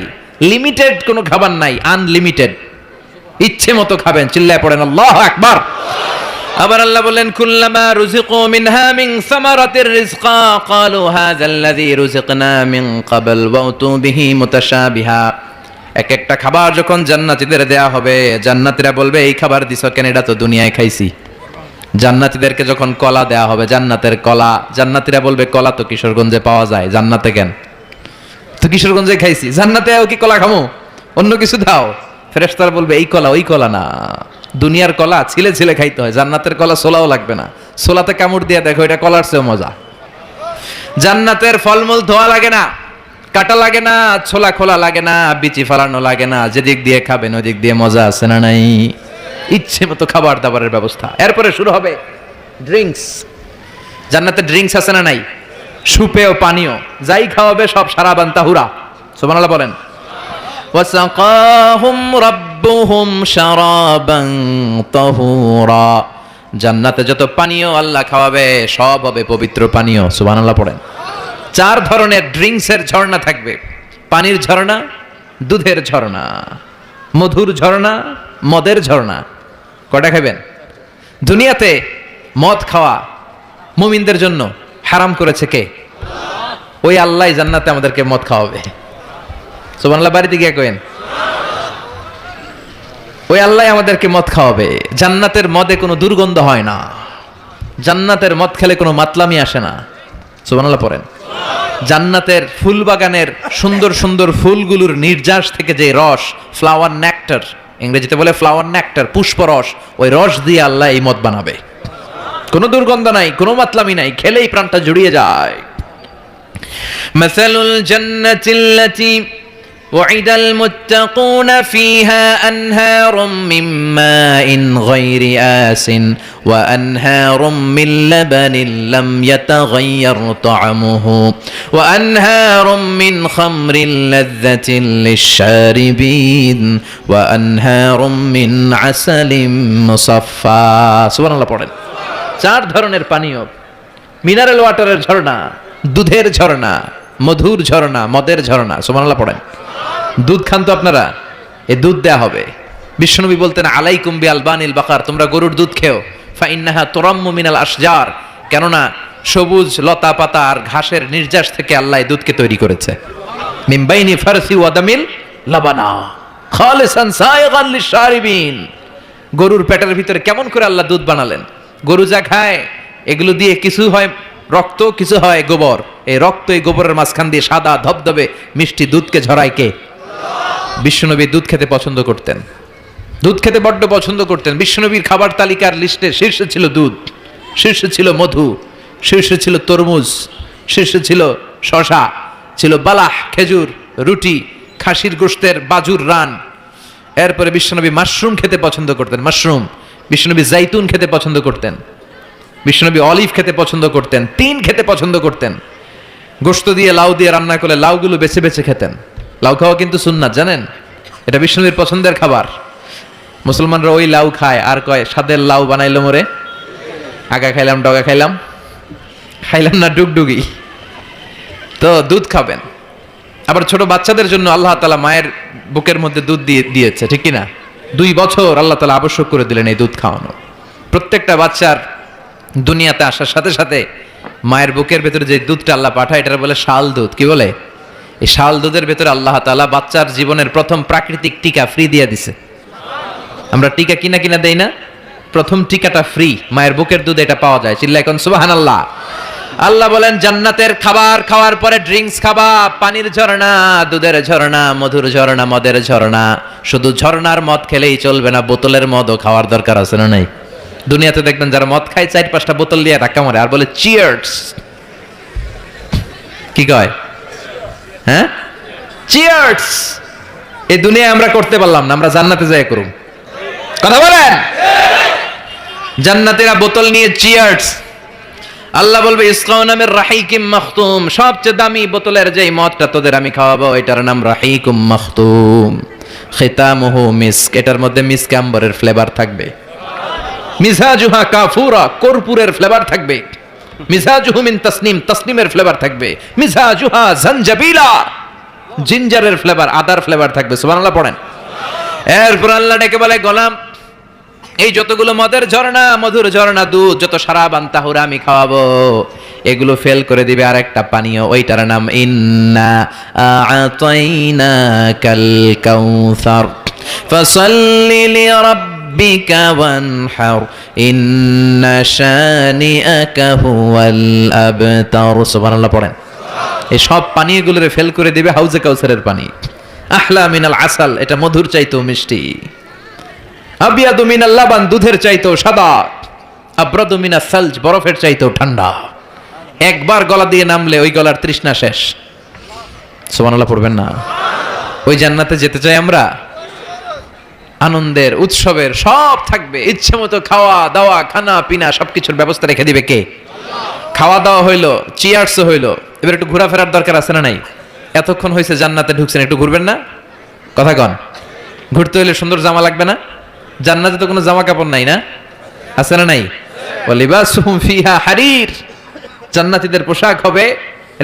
লিমিটেড কোনো খাবার নাই, আনলিমিটেড, ইচ্ছে মতো খাবেন। চিল্লায় পড়েন আল্লাহু আকবার। আবার আল্লাহ বলেন, কুল্লামা রুজিকু মিনহা মিন সামারাতির রিজকা ক্বালু হাযাল্লাযী রুজিকনা মিন ক্বাবল ওয়া উতু বিহি মুতাশাবিহা। এক একটা খাবার যখন জান্নাতীদের দেয়া হবে, জান্নাতীরা বলবে, এই খাবার দিছো কেন? এটা তো দুনিয়ায় খাইছি। জান্নাতীদেরকে যখন কলা দেয়া হবে, জান্নাতের কলা, জান্নাতীরা বলবে, কলা তো কিশোরগঞ্জে পাওয়া যায়, জান্নাতে কেন? তো কিশোরগঞ্জে খাইছি, জান্নাতেও কি কলা খামু? অন্য কিছু দাও। ফেরেশতারা বলবে, এই কলা ওই কলা না, দুনিয়ার কলা ছিলে ছিলে খাইতে হয়, জান্নাতের কলা সোলাও লাগবে না, সোলাতে কামড় দিয়ে দেখো, এটা কলার চেয়েও মজা। জান্নাতের ফলমূল ধোয়া লাগে না, কাটা লাগে না, ছোলা খোলা লাগে না, বিচি ফালানো লাগে না, যেদিক দিয়ে খাবেন ওই দিক দিয়ে মজা আছে না নাই? ইচ্ছে মতো খাবার দাবারের ব্যবস্থা। এরপরে শুরু হবে ড্রিঙ্কস। জান্নাতে ড্রিঙ্কস আছে না নাই? সুপেয় পানীয়, যাই খাওয়াবে সব সারাবান তাহুরা। সুবহানাল্লাহ বলেন। ওয়াসাকাহুম রাব্বুহুম শারাবান তাহুরা। জান্নাতে যত পানীয় আল্লাহ খাওয়াবে সব হবে পবিত্র পানীয়। সুবহানাল্লাহ পড়েন। চার ধরনের ড্রিঙ্কসের ঝর্ণা থাকবে, পানির ঝর্ণা, দুধের ঝর্ণা, মধুর ঝর্ণা, মদের ঝর্ণা। কয়টা খাবেন? দুনিয়াতে মদ খাওয়া মুমিনদের জন্য হারাম করেছে কে? ওই আল্লাহ জান্নাতে আমাদেরকে মদ খাওয়াবে। সুবহানাল্লাহ, বাড়িতে গিয়ে কইেন, ওই আল্লাহ আমাদেরকে মদ খাওয়াবে। জান্নাতের মদে কোনো দুর্গন্ধ হয় না, জান্নাতের মদ খেলে কোনো মাতলামি আসে না। সুবহানাল্লাহ পড়েন। জান্নাতের ফুল বাগানের সুন্দর সুন্দর ফুলগুলোর নির্যাস থেকে যে রস, ফ্লাওয়ার নেক্টার, ইংরেজিতে বলে ফ্লাওয়ার নেক্টার, পুষ্পরস, ওই রস দিয়ে আল্লাহ এই মদ বানাবে। কোনো দুর্গন্ধ নাই, কোনো মাতলামি নাই, খেলেই প্রাণটা জুড়িয়ে যায়। মাসালুল জান্নাতিল্লাতী وعد المتقون فيها أنهار من ماء غير آس وأنهار من لبن لم يتغير طعمه وأنهار من خمر لذة للشاربين وأنهار من عسل مصفى سبحان الله পড়েন। চার ধরনের পানীয়, মিনারেল ওয়াটারের ঝর্ণা, দুধের ঝর্ণা, মধুর ঝর্ণা, মদের ঝর্ণা। সুবহানাল্লাহ পড়েন। দুধ খান তো আপনারা, এই দুধ দেয়া হবে। বিশ্বনবী বলতেন আলাইকুম বি আলবানিল বাকার, তোমরা গরুর দুধ খেও, ফা ইন্নাহা তুরাম্মু মিনাল আশজার, কেননা সবুজ লতা পাতা আর ঘাসের নির্যাস থেকে আল্লাহ দুধকে তৈরি করেছে। মিন বাইনি ফারসি ওয়া দামিল লাবানা খালিসান সায়গান লিশারিবিন। গরুর পেটের ভিতরে কেমন করে আল্লাহ দুধ বানালেন? গরু যা খায় এগুলো দিয়ে কিছু হয় রক্ত, কিছু হয় গোবর। এই রক্ত এই গোবরের মাঝখান দিয়ে সাদা ধবধবে মিষ্টি দুধকে ঝরায় কে? বিশ্বনবী দুধ খেতে পছন্দ করতেন, দুধ খেতে বড্ড পছন্দ করতেন। বিশ্বনবীর খাবার তালিকার লিস্টে শীর্ষে ছিল দুধ, শীর্ষে ছিল মধু, শীর্ষে ছিল তরমুজ, শীর্ষে ছিল শশা, ছিল বালাহ খেজুর, রুটি, খাসির গোশতের বাজুর রান। এরপরে বিশ্বনবী মাশরুম খেতে পছন্দ করতেন, মাশরুম। বিশ্বনবী জাইতুন খেতে পছন্দ করতেন, বিশ্বনবী অলিভ খেতে পছন্দ করতেন, তিন খেতে পছন্দ করতেন। গোশত দিয়ে লাউ দিয়ে রান্না করলে লাউগুলো বেছে বেছে খেতেন। লাউ খাওয়া কিন্তু সুন্নাত, জানেন? এটা বিষ্ণুবীর পছন্দের খাবার। মুসলমানরা ওই লাউ খায় আর কয় স্বাদের লাউ বানাইলো মোরে, আগা খাইলাম ডগা খাইলাম, খাইলাম না ডুগডুগি। তো দুধ খাবেন। আবার ছোট বাচ্চাদের জন্য আল্লাহ তাআলা মায়ের বুকের মধ্যে দুধ দিয়েছে, ঠিক কিনা? 2 বছর আল্লাহ তাআলা আবশ্যক করে দিলেন এই দুধ খাওয়ানো। প্রত্যেকটা বাচ্চার দুনিয়াতে আসার সাথে সাথে মায়ের বুকের ভেতরে যে দুধটা আল্লাহ পাঠায় এটা বলে শাল দুধ। কি বলে? এই শাল দুধের ভেতরে আল্লাহ তাআলা বাচ্চার জীবনের প্রথম প্রাকৃতিক টিকা ফ্রি দিয়ে দিছে। আমরা টিকা কিনা দেই না, প্রথম টিকাটা ফ্রি, মায়ের বুকের দুধ এটা পাওয়া যায়। চিল্লা এখন সুবহানাল্লাহ। আল্লাহ বলেন জান্নাতের খাবার খাওয়ার পরে ড্রিঙ্কস খাবা, পানির ঝর্ণা, দুধের ঝর্ণা, মধুর ঝর্ণা, মদের ঝর্ণা। শুধু ঝর্ণার মদ খেলেই চলবে না, বোতলের মদও খাওয়ার দরকার আছে না নাই? দুনিয়াতে দেখবেন যারা মদ খায় 4-5টা বোতল দিয়ে ধাক্কা মারে আর বলে চিয়ার্স। কি কয়? হ্যাঁ, চিয়ার্স। এই দুনিয়ায় আমরা করতে পারলাম না, আমরা জান্নাতে যাই করুম। কথা বলেন। জান্নাতীরা বোতল নিয়ে চিয়ার্স। আল্লাহ বলবে ইসকাউনা মির রাহিকিম মাখতুম, সবচেয়ে দামি বোতলের যেই মদটা তোদের আমি খাওয়াবো এটার নাম রাহিকুম মাখতুম, খিতামুহু মিস্ক, এটার মধ্যে মিস্ক আম্বরের ফ্লেভার থাকবে। মিজাজুহা কাফুরা, কর্পূরের ফ্লেভার থাকবে। মিজাজুহু মিন তাসনিম, তাসনিমের ফ্লেভার থাকবে। মিজাজুহা জানজাবিলা, জিঞ্জারের ফ্লেভার, আদার ফ্লেভার থাকবে। সুবহানাল্লাহ পড়েন। এরপর আল্লাহ ডেকে বলে গোলাম এই যতগুলো মদের ঝর্ণা, মধুর ঝর্ণা, দুধ, যত শারাবান তাহুরা আমি খাওয়াবো, এগুলো ফেল করে দিবে আরেকটা পানীয়, ওইটার নাম ইন্না আ'তাইনাকাল কাউসার ফাসাল্লি লিরাব্বিকা ওয়ানহার ইন্না শানিআকা হুয়াল আবতার। সুবহানাল্লাহ পড়েন। এই সব পানীয়গুলোরে ফেল করে দিবে হাউজে কাউসারের পানি। আহলা মিনাল আসাল, এটা মধুর চাইতেও মিষ্টি। আবিয়াদু মিনাল লাবান, দুধের চাইতেও সাদা। আবরাদু মিনাস সালজ, বরফের চাইতেও ঠান্ডা। একবার গলা দিয়ে নামলে ওই গলার তৃষ্ণা শেষ। সুবহানাল্লাহ পড়বেন না? ওই জান্নাতে যেতে চাই আমরা। আনন্দের, উৎসবের সব থাকবে, ইচ্ছে মতো খাওয়া দাওয়া, খানা পিনা সবকিছুর ব্যবস্থা রেখে দিবে কে? খাওয়া দাওয়া হইলো, চিয়ার্সও হইলো, এবার একটু ঘোরাফেরার দরকার আছে না নাই? এতক্ষণ হয়েছে জান্নাতে ঢুকছেন, একটু ঘুরবেন না? কথা কন। ঘুরতে হইলে সুন্দর জামা লাগবে না? জান্নাতে তো কোনো জামা কাপড় নাই না? আছে না নাই? ওয়ালিবাসুহুম ফিহা হারির, জান্নাতীদের পোশাক হবে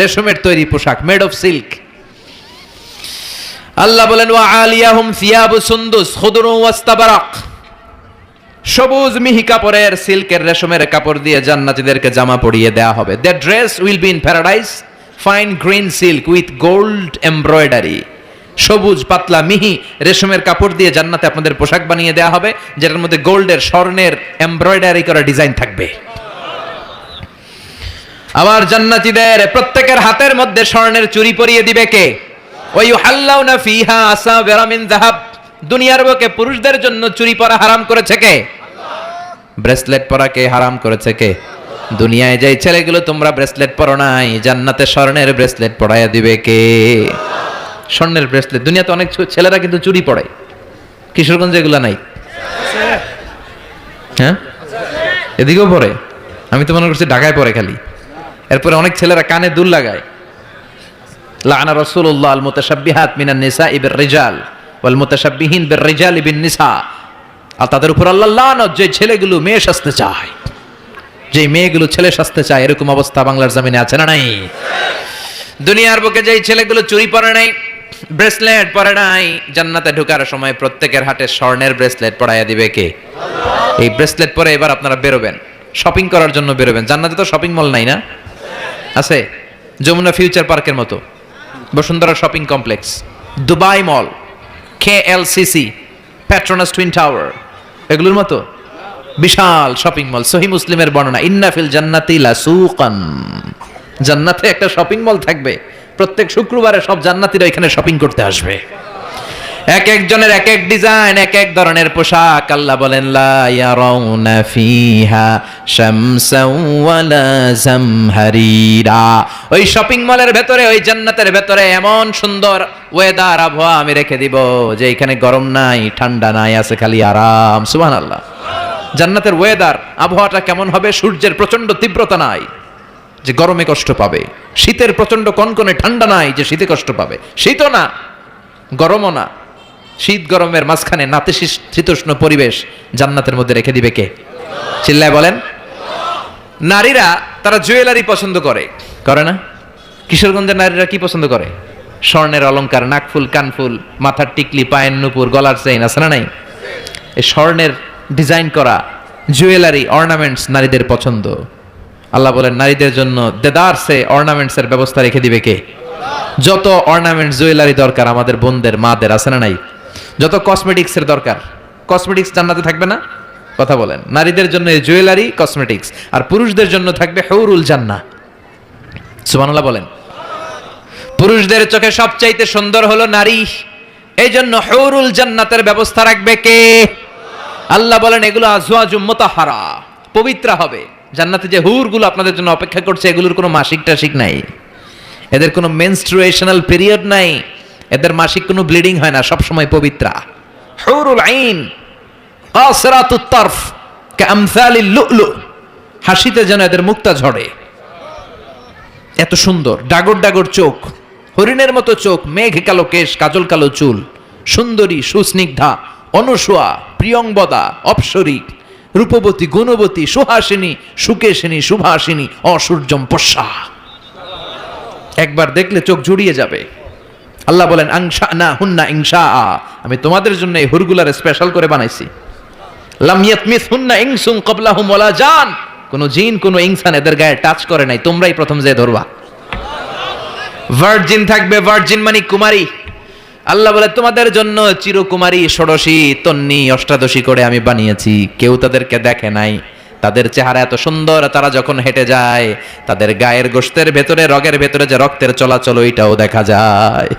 রেশমের তৈরি পোশাক, মেড অফ সিল্ক। আল্লাহ বলেন ওয়া আলিয়াহুম সিয়াবু সুন্দুস খুদরু ওয়াস্তাবারাক, সবুজ মিহি কাপড়ের সিল্কের রেশমের কাপড় দিয়ে জান্নাতীদেরকে জামা পরিয়ে দেয়া হবে। The dress will be in paradise fine green silk with gold embroidery. সবুজ পাতলা মিহি রেশমের কাপড় দিয়ে জান্নাতে আপনাদের পোশাক বানিয়ে দেয়া হবে, যেটার মধ্যে গোল্ডের স্বর্ণের এমব্রয়ডারি করা ডিজাইন থাকবে। আমার জান্নাতীদের প্রত্যেকের হাতের মধ্যে স্বর্ণের চুড়ি পরিয়ে দিবে কে? ওয়া ইউহাল্লাউনা ফিহা আসাবিরা মিন যাহাব। দুনিয়ার বুকে পুরুষদের জন্য চুড়ি পরা হারাম করেছে কে? ব্রেসলেট পরা কে হারাম করেছে কে? দুনিয়ায় যে ছেলেগুলো তোমরা ব্রেসলেট পরো নাই, জান্নাতে স্বর্ণের ব্রেসলেট পরাইয়া দিবে কে? স্বর্ণের ব্রেসলেট। দুনিয়াতে অনেক ছেলেরা কিন্তু চুড়ি পরে, কিশোরগঞ্জে এগুলা নাই। হ্যাঁ, এদিকেও পরে। আমি তো মনে করছি ঢাকায় পরে খালি। এরপরে অনেক ছেলেরা কানে দুল লাগায়। লাআনা রাসূলুল্লাহ আল মুতাশাব্বিহাত মিনান নিসাই বির রিজাল ওয়াল মুতাশাব্বিহিন বির রিজালি বিন নিসা। আর তাদের উপর আল্লাহ লানত, যে ছেলেগুলো মেয়ে সাজতে চায়, যে মেয়েগুলো ছেলে সাজতে চায়, এরকম অবস্থা বাংলার জমিনে আছে না নাই? দুনিয়ার বুকে যেই ছেলেগুলো চুরি পরে নাই, ব্রেসলেট পরে নাই, জান্নাতে ঢোকার সময় প্রত্যেকের হাতে স্বর্ণের ব্রেসলেট পরাইয়া দিবে কে? এই ব্রেসলেট পরে এবার আপনারা বেরোবেন, শপিং করার জন্য বেরোবেন। জান্নাতে তো শপিং মল নাই না? আছে, যমুনা ফিউচার পার্কের মতো, বসুন্ধরা শপিং কমপ্লেক্স, দুবাই মল, KLCC, পেট্রোনাস টুইন টাওয়ার, এগুলোর মতো বিশাল শপিং মল। সহিহ মুসলিমের বর্ণনা, ইন্না ফিল জান্নাতি লাসুকান, জান্নাতে একটা শপিং মল থাকবে। প্রত্যেক শুক্রবারে সব জান্নাতীরা এখানে শপিং করতে আসবে। এক একজনের এক এক ডিজাইন, এক এক ধরনের পোশাক। আল্লাহ বলেন লা ইয়ারাউনা ফিহা শামসাও ওয়ালা জামহারিরা। ওই শপিং মলের ভেতরে, ওই জান্নাতের ভেতরে এমন সুন্দর ওয়েদার, আবহাওয়া আমি রেখে দিব যে এখানে গরম নাই, ঠান্ডা নাই, আছে খালি আরাম। সুবহানাল্লাহ। জান্নাতের ওয়েদার, আবহাওয়াটা কেমন হবে? সূর্যের প্রচন্ড তীব্রতা নাই যে গরমে কষ্ট পাবে, শীতের প্রচন্ড কনকনে ঠান্ডা নাই যে শীতে কষ্ট পাবে, শীতও না গরমও না, শীত গরমের মাঝখানে নাতিশীতোষ্ণ পরিবেশ জান্নাতের মধ্যে রেখে দিবে কে? চিল্লায় বলেন। নারীরা তারা জুয়েলারি পছন্দ করে, করে না? কিশোরগঞ্জের নারীরা কি পছন্দ করে? স্বর্ণের অলংকার, নাকফুল, কানফুল, মাথার টিকলি, পায়ের নুপুর, গলার চেইন, আছে না নাই? এই স্বর্ণের ডিজাইন করা জুয়েলারি, অর্নামেন্টস নারীদের পছন্দ। আল্লাহ বলেন নারীদের জন্য দেদারসে অর্নামেন্টসের ব্যবস্থা রেখে দিবে কে? যত অর্নামেন্টস, জুয়েলারি দরকার আমাদের বোনদের, মাদের, আছে না নাই? যত কসমেটিক্সের দরকার, কসমেটিক্স জান্নাতে থাকবে না? কথা বলেন। নারীদের জন্য জুয়েলারি, কসমেটিক্স, আর পুরুষদের জন্য থাকবে হুরুল জান্নাহ। সুবহানাল্লাহ বলেন। পুরুষদের চোখে সবচাইতে সুন্দর হলো নারী, এই জন্য হুরুল জান্নাতের ব্যবস্থা রাখবে কে? আল্লাহ বলেন এগুলো আজওয়াজুম মুতাহহারা, পবিত্র হবে। জান্নাতে যে হুরগুলো আপনাদের জন্য অপেক্ষা করছে, এগুলোর কোনো মাসিক টাসিক নাই, এদের কোনো মেনস্ট্রুয়েশনাল পিরিয়ড নাই, এদের মাসিক কোনো ব্লিডিং হয় না, সব সময় পবিত্রা। হুরুল আইন কাসরাতুত তারফ কামসালিল লুলু, হাসিতে যেন এদের মুক্তা ঝরে, এত সুন্দর। ডাগর ডাগর চোখ, হরিণের মতো চোখ, মেঘ কালো কেশ, কাজল কালো চুল, সুন্দরী, সুস্নিগ্ধা, অনুসুয়া, প্রিয়ংবদা, অপ্সরী, রূপবতী, গুণবতী, সুহাসিনী, সুকেশিনী, সুভাসিনী, অসূর্যম পশ্যা। একবার দেখলে চোখ জুড়িয়ে যাবে। আল্লাহ বলেন আনশানা হুন্না ইনশা, আমি তোমাদের জন্য এই হুরগুলার স্পেশাল করে বানাইছি। লাম ইয়াতমিসহুন্না ইনসুন ক্বাবলাহুম ওয়ালা জান, কোন জিন কোন ইনসান এদের গায়ে টাচ করে নাই, তোমরাই প্রথম যে ধরবা। ভার্জিন থাকবে, ভার্জিন মানে কুমারী। আল্লাহ বলে তোমাদের জন্য চিরকুমারী, ষোড়শী, তন্নি, অষ্টাদশী করে আমি বানিয়েছি, কেউ তাদেরকে দেখে নাই। তাদের চেহারা এত সুন্দর, তারা যখন হেঁটে যায় তাদের গায়ের গোশতের ভেতরে, রগের ভেতরে যে রক্তের চলাচল ওইটাও দেখা যায়,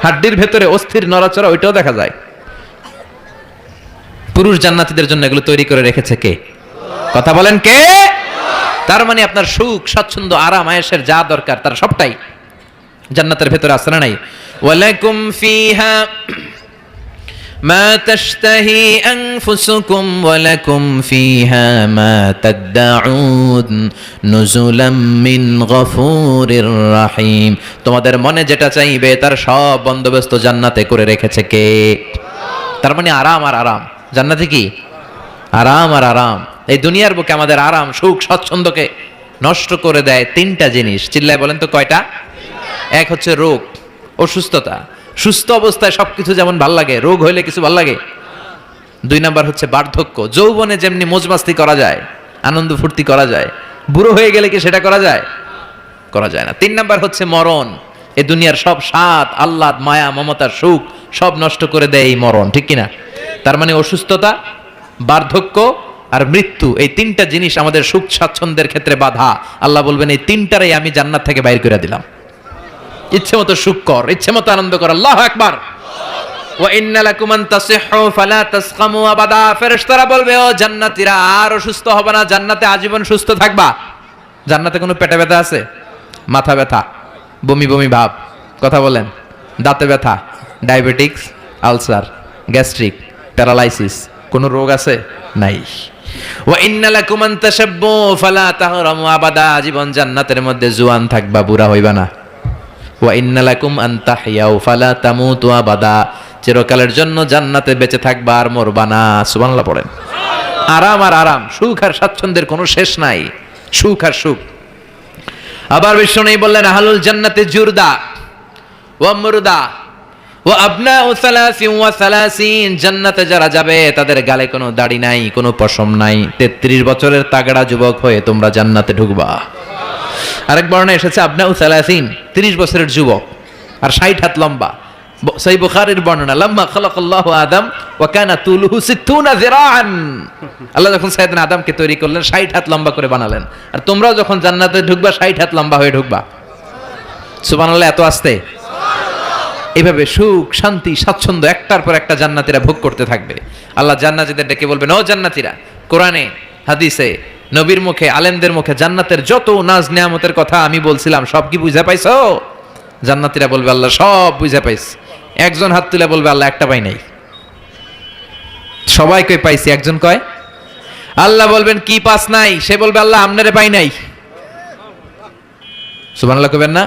হাড্ডির ভেতরে অস্থির নড়াচড়া ওইটাও দেখা যায়। পুরুষ জান্নাতীদের জন্য এগুলো তৈরি করে রেখেছে কে? কথা বলেন কে? তার মানে আপনার সুখ, স্বাচ্ছন্দ্য, আরাম, আয়েশের যা দরকার তার সবটাই জান্নাতের ভেতরে আছে না নাই? ওয়ালাকুম ফিহা মা তাশতাহি আনফুসুকুম ওয়ালাকুম ফিহা মা তাদউন নুজুলাম মিন গফুরির রহিম। তোমাদের মনে যেটা চাইবে তার সব বন্দোবস্ত জান্নাতে করে রেখেছে কে? তার মানে আরাম আর আরাম। জান্নাতে কি? আরাম আর আরাম। এই দুনিয়ার বুকে আমাদের আরাম, সুখ, স্বাচ্ছন্দ্যকে নষ্ট করে দেয় তিনটা জিনিস। চিল্লায় বলেন তো কয়টা? এক হচ্ছে রোগ, অসুস্থতা। সুস্থ অবস্থায় সবকিছু যেমন ভাল লাগে, রোগ হইলে কিছু ভাল লাগে। দুই নাম্বার হচ্ছে বার্ধক্য। যৌবনে যেমনি মজমাস্তি করা যায়, আনন্দ ফুর্তি করা যায়, বুড়ো হয়ে গেলে কি সেটা করা যায়? করা যায় না। তিন নাম্বার হচ্ছে মরণ। এই দুনিয়ার সব স্বাদ, আহ্লাদ, মায়া, মমতার সুখ সব নষ্ট করে দেয় এই মরণ, ঠিক কিনা? তার মানে অসুস্থতা, বার্ধক্য আর মৃত্যু, এই তিনটা জিনিস আমাদের সুখ স্বাচ্ছন্দ্যের ক্ষেত্রে বাধা। আল্লাহ বলবেন এই তিনটারই আমি জান্নাত থেকে বাইর করে দিলাম। ইচ্ছে মতো সুখ কর, ইচ্ছে মতো আনন্দ কর। আল্লাহু আকবার। ওয়া ইন্না লাকুম আন তাসিহু ফালা তাসকামু আবাদা। ফেরেশতারা বলবে ও জান্নাতীরা আর অসুস্থ হবে না, জান্নাতে আজীবন সুস্থ থাকবা। জান্নাতে কোনো পেটে ব্যথা আছে? মাথা ব্যথা, বমি বমি ভাব, কথা বলেন, দাঁতে ব্যথা, ডায়াবেটিক্স, আলসার, গ্যাস্ট্রিক, প্যারালাইসিস, কোন রোগ আছে? নাই। ওয়া ইন্না লাকুম আন তাশাব্বু ফালা তাহরামু আবাদা। জীবন জান্নাতের মধ্যে জোয়ান থাকবা, বুড়া হইবা না। ওয়া ইন্না লাকুম আন তাহইয়াউ ফালা তামুতু আবাদা। চিরকালের জন্য জান্নাতে বেঁচে থাকবা আর মরবা না। সুবহানাল্লাহ পড়েন। আরাম আর আরাম, সুখ আর স্বাচ্ছন্দ্যের কোনো শেষ নাই, সুখ আর সুখ। আবার বিষ্ণু বললেন আহলুল জান্নাতে জুরদা ওয়া মুরদা ওয়া আবনাউ সালাসিন ওয়া সালাসিন। জান্নাতে যারা যাবে তাদের গালে কোনো দাড়ি নাই, কোনো পশম নাই। 33 বছরের তাগড়া যুবক হয়ে তোমরা জান্নাতে ঢুকবা। আরেক বর্ণনায় এসেছে আবনাউ সালাসিন, 30 বছরের যুবক আর 60 হাত লম্বা। সহিহ বুখারীর বর্ণনা, লাম্মা খালাকাল্লাহু আদম ওয়া কানা তুলুহু 60 যিরাআন। আল্লাহ যখন সাইয়েদনা আদমকে তৈরি করলেন 60 হাত লম্বা করে বানালেন, আর তোমরাও যখন জান্নাতে ঢুকবা 60 হাত লম্বা হয়ে ঢুকবা। সুবহানাল্লাহ। এত আস্তে। এইভাবে সুখ, শান্তি, স্বাচ্ছন্দ্য একটার পর একটা জান্নাতীরা ভোগ করতে থাকবে। আল্লাহ জান্নাতীদের ডেকে বলবেন ও জান্নাতীরা, কোরআনে হাদিসে নবীর মুখে, আলেমদের মুখে জান্নাতের যত নাজ নেয়ামতের কথা আমি বলছিলাম সব কি বুঝা পাইছো? জান্নাতীরা বলবে আল্লাহ সব বুঝা পাইছি। একজন হাত তুলে বলবে আল্লাহ একটা পাই নাই। সবাই কই পাইছি, একজন কয় আল্লাহ বলবেন কি পাস নাই? সে বলবে আল্লাহ আমনারে পাই নাই। সুবহানাল্লাহ কইবেন না?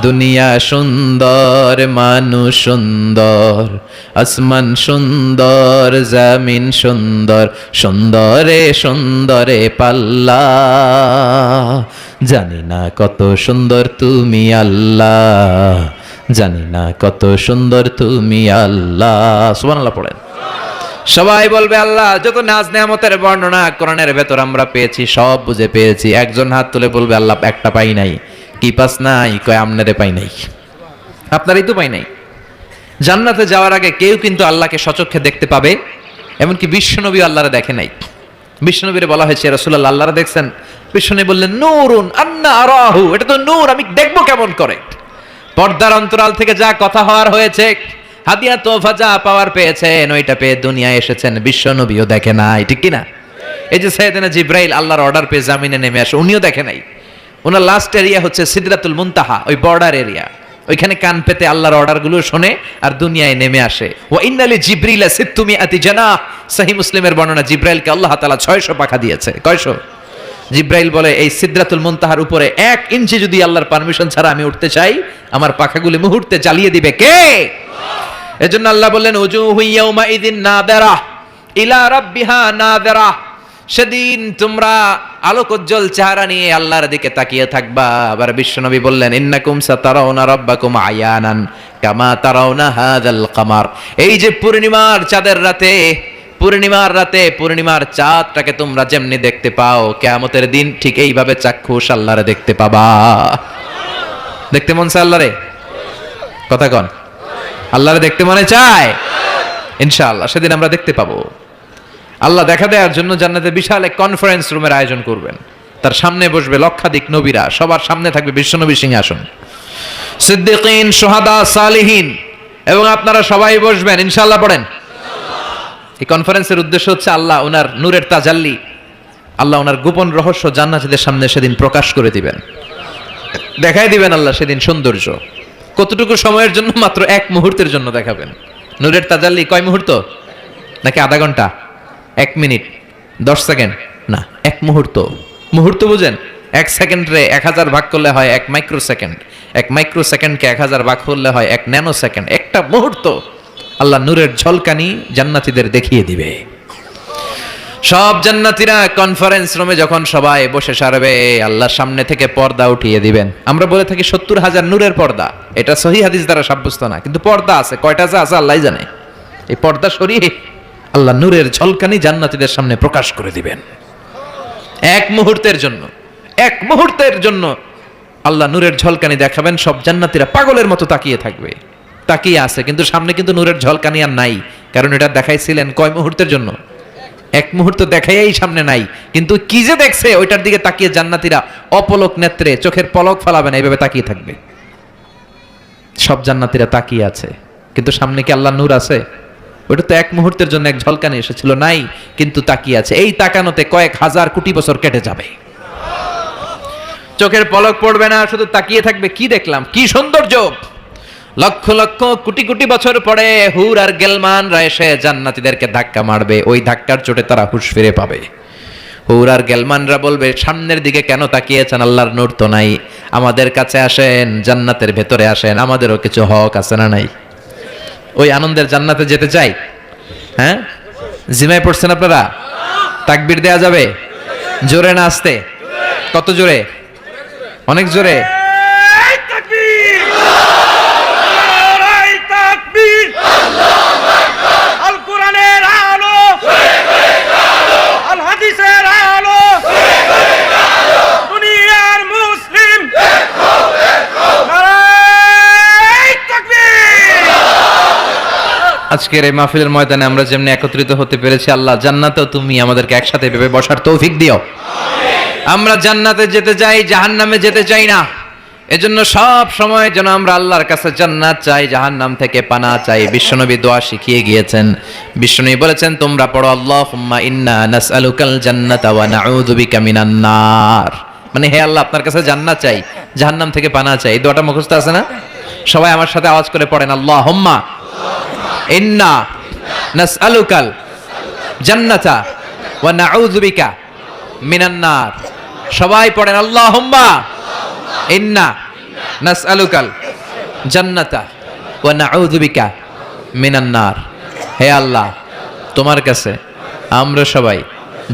দুনিয়া সুন্দর, মানুষ সুন্দর, আসমান সুন্দর, জমিন সুন্দর, সুন্দরে সুন্দরে পাল্লা। জানি না কত সুন্দর তুমি আল্লাহ, জানি না কত সুন্দর তুমি আল্লাহ। সুবহানাল্লাহ পড়েন। সবাই বলবে আল্লাহ যত নাজ নেয়ামতের বর্ণনা কোরআনের ভেতর আমরা পেয়েছি সব বুঝে পেয়েছি। একজন হাত তুলে বলবে আল্লাহ একটা পাই নাই। কি পাস নাই? কয় আমনারে পাই নাই। আপনারই তো পাই নাই। জান্নাতে যাওয়ার আগে কেউ কিন্তু আল্লাহকে সচক্ষে দেখতে পাবে, এমনকি বিশ্বনবী আল্লাহরে দেখে নাই। বিশ্বনবীরে বলা হয়েছে রাসূলুল্লাহ আল্লাহরে দেখছেন? বিশ্বনবী বললেন নূরুন আন্না আরাহু, এটা তো নূর, আমি দেখবো কেমন করে? পর্দার অন্তরাল থেকে যা কথা হওয়ার হয়েছে, হাদিয়া তোফা যা পাওয়ার পেয়েছেন, ওইটা পেয়ে দুনিয়ায় এসেছেন, বিশ্বনবীও দেখে নাই, ঠিক কিনা? এই যে সাইয়েদনা জিব্রাইল আল্লাহর অর্ডার পেয়ে জামিনে নেমে আসে, উনিও দেখে নাই। ওনার লাস্ট এরিয়া হচ্ছে সিদরাতুল মুনতাহা, ওই বর্ডার এরিয়া। ওইখানে কান পেতে আল্লাহর অর্ডারগুলো শোনে আর দুনিয়ায় নেমে আসে। ওয়া ইন্নালি জিবরিলা সিত্তুমিআতি জানাহ। সহিহ মুসলিমের বর্ণনা, জিব্রাইলকে আল্লাহ তাআলা 600 পাখা দিয়েছে। কয়শো? জিব্রাইল বলে এই সিদরাতুল মুনতাহার উপরে 1 ইঞ্চি যদি আল্লাহর পারমিশন ছাড়া আমি উঠতে চাই, আমার পাখাগুলি মুহূর্তে জ্বালিয়ে দিবে কে? এজন্য আল্লাহ বললেন উজুহু ইয়াউমা ইযিন নাদিরা ইলা রাব্বিহা নাদিরা। সেদিন তোমরা আলোকোজ্জ্বল চেহারা নিয়ে আল্লাহর দিকে তাকিয়ে থাকবা। আবার বিশ্বনবী বললেন ইন্নাকুম সাতারাউনা রাব্বাকুম আয়ানান কামা তারাউনা হাযাল কামার। এই যে পূর্ণিমার চাঁদের রাতে, পূর্ণিমার রাতে পূর্ণিমার চাঁদটাকে তোমরা যেমনি দেখতে পাও, কিয়ামতের দিন ঠিক এইভাবে চাক্ষুষ আল্লাহরে দেখতে পাবা। দেখতে মন চায় আল্লাহরে? কথা কন, আল্লাহরে দেখতে মনে চায়? ইনশাআল্লাহ সেদিন আমরা দেখতে পাবো। আল্লাহ দেখা দেওয়ার জন্য জান্নাতে বিশাল এক কনফারেন্স রুমের আয়োজন করবেন। তার সামনে বসবে লক্ষাধিক নবীরা, সবার সামনে থাকবে বিশ্বনবী সিংহাসন, সিদ্দিকিন, শুহাদা, সালিহিন, এবং আপনারা সবাই বসবেন ইনশাআল্লাহ। পড়েন। এই কনফারেন্সের উদ্দেশ্য হচ্ছে আল্লাহ ওনার নূরের তাজাল্লি, আল্লাহ ওনার গোপন রহস্য জান্নাতীদের সামনে সেদিন প্রকাশ করে দিবেন, দেখাই দিবেন আল্লাহ সেদিন সৌন্দর্য। কতটুকু সময়ের জন্য? মাত্র 1 মুহূর্তের জন্য দেখাবেন। নূরের তাজাল্লি কয় মুহূর্ত? নাকি আধা ঘন্টা? 1 মিনিট, 10 সেকেন্ড? না, 1 মুহূর্ত। মুহূর্ত বুঝেন? 1 সেকেন্ডে 1000 ভাগ করলে হয় 1 মাইক্রো সেকেন্ড, 1 মাইক্রো সেকেন্ডকে 1000 ভাগ করলে হয় 1 ন্যানো সেকেন্ড। একটা মুহূর্ত আল্লাহ নূরের ঝলকানি জান্নাতীদের দেখিয়ে দিবে। সব জান্নাতীরা কনফারেন্স রুমে যখন সবাই বসে সারবে, আল্লাহর সামনে থেকে পর্দা উঠিয়ে দিবেন। আমরা বলে থাকি 70,000 নূরের পর্দা, এটা সহি হাদিস দ্বারা সাব্যস্ত না, কিন্তু পর্দা আছে, কয়টা আছে আল্লাহই জানে। এই পর্দা সরিয়ে আল্লাহ নূরের ঝলকানি জান্নাতীদের সামনে প্রকাশ করে দিবেন। এক মুহূর্তের জন্য আল্লাহ নূরের ঝলকানি দেখাবেন, সব জান্নাতীরা পাগলের মতো তাকিয়ে থাকবে, তাকিয়ে আছে, কিন্তু সামনে কিন্তু নূরের ঝলকানি আর নাই, কারণ এটা দেখাইছিলেন কয় মুহূর্তের জন্য? এক মুহূর্ত দেখাই সামনে নাই, কিন্তু কি যে দেখছে ওইটার দিকে তাকিয়ে জান্নাতীরা অপলক নেত্রে চোখের পলক ফেলাবে না, এইভাবে তাকিয়ে থাকবে। সব জান্নাতীরা তাকিয়ে আছে, কিন্তু সামনে কি আল্লাহ নূর আছে? ওটা তো এক মুহূর্তের জন্য এক ঝলকানি এসেছিল, নাই, কিন্তু তাকিয়ে আছে। এই তাকানোতে কয়েক হাজার কোটি বছর কেটে যাবে, চোখের পলক পড়বে না, শুধু তাকিয়ে থাকবে। কি দেখলাম, কি সৌন্দর্য! লক্ষ লক্ষ কোটি কোটি বছর পরে হুর আর গেলমানরা এসে জান্নাতীদেরকে ধাক্কা মারবে, ওই ধাক্কার চোটে তারা হুঁশ ফিরে পাবে। হুর আর গেলমানরা বলবে, সামনের দিকে কেন তাকিয়েছেন? আল্লাহর নূর তো নাই, আমাদের কাছে আসেন, জান্নাতের ভেতরে আসেন, আমাদেরও কিছু হক আছে না নাই? ওই আনন্দের জান্নাতে যেতে চাই। হ্যাঁ, জিমায় পড়ছেন আপনারা? তাকবীর দেয়া যাবে? জোরে না আস্তে? কত জোরে? অনেক জোরে। আজকের এই মাহফিলের ময়দানে আমরা যেমনি একত্রিত হতে পেরেছি, আল্লাহ জান্নাতেও তুমি আমাদেরকে একসাথে ভেবে বসার তৌফিক দিও। আমরা জান্নাতে যেতে চাই, জাহান্নামে যেতে চাই না। এজন্য সব সময় যেন আমরা আল্লাহর কাছে জান্নাত চাই, জাহান্নাম থেকে পানাহ চাই। বিশ্বনবী দোয়া শিখিয়ে গিয়েছেন। বিশ্বনবী বলেছেন, তোমরা পড়ো আল্লাহুম্মা ইন্না নাসআলুকাল জান্নাতা ওয়া নাউযু বিকা মিনান নার। মানে হে আল্লাহ, আপনার কাছে জান্নাত চাই, জাহান্নাম থেকে পানাহ চাই। এই দোয়াটা মুখস্থ আছে না? সবাই আমার সাথে আওয়াজ করে পড়েন, আল্লাহুম্মা ইন্না নাসআলুকাল জান্নাতা ওয়া নাউযু বিকা মিনান নার। সবাই পড়েন, আল্লাহুম্মা ইন্না নাসআলুকাল জান্নাতা ওয়া নাউযু বিকা মিনান নার। হে আল্লাহ, তোমার কাছে আমরা সবাই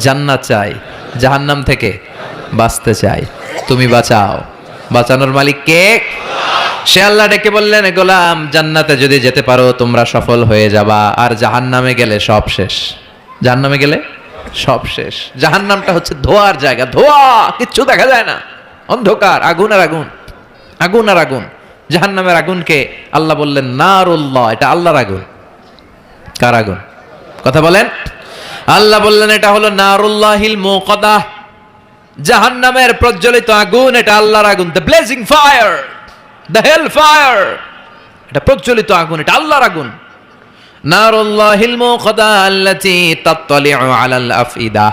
জান্নাত চাই, জাহান্নাম থেকে বাঁচতে চাই, তুমি বাঁচাও। বাঁচানোর মালিক কে? সে আল্লাহ ডেকে বললেন, গোলাম, জান্নাতে যদি যেতে পারো তোমরা সফল হয়ে যাবা, আর জাহান্নামে গেলে সব শেষ। জাহান্নামে গেলে সব শেষ। জাহান্নামটা হচ্ছে ধোঁয়ার জায়গা, ধোঁয়া, কিচ্ছু দেখা যায় না, অন্ধকার, আগুন আর আগুন, আগুন আর আগুন। জাহান্নামের আগুনকে আল্লাহ বললেন নারুল্লাহ, এটা আল্লাহর আগুন। কার আগুন? কথা বলেন। আল্লাহ বললেন এটা হলো নারুল্লাহিল মুকাদা, জাহান্নামের প্রজ্বলিত আগুন, এটা আল্লাহর আগুন। The blazing fire, the hell fire, এটা প্রজ্বলিত আগুন, এটা আল্লাহর আগুন। নারুল্লাহিল মুকাদা আল্লাতী তাত্তালিউ আলাল আফইদা।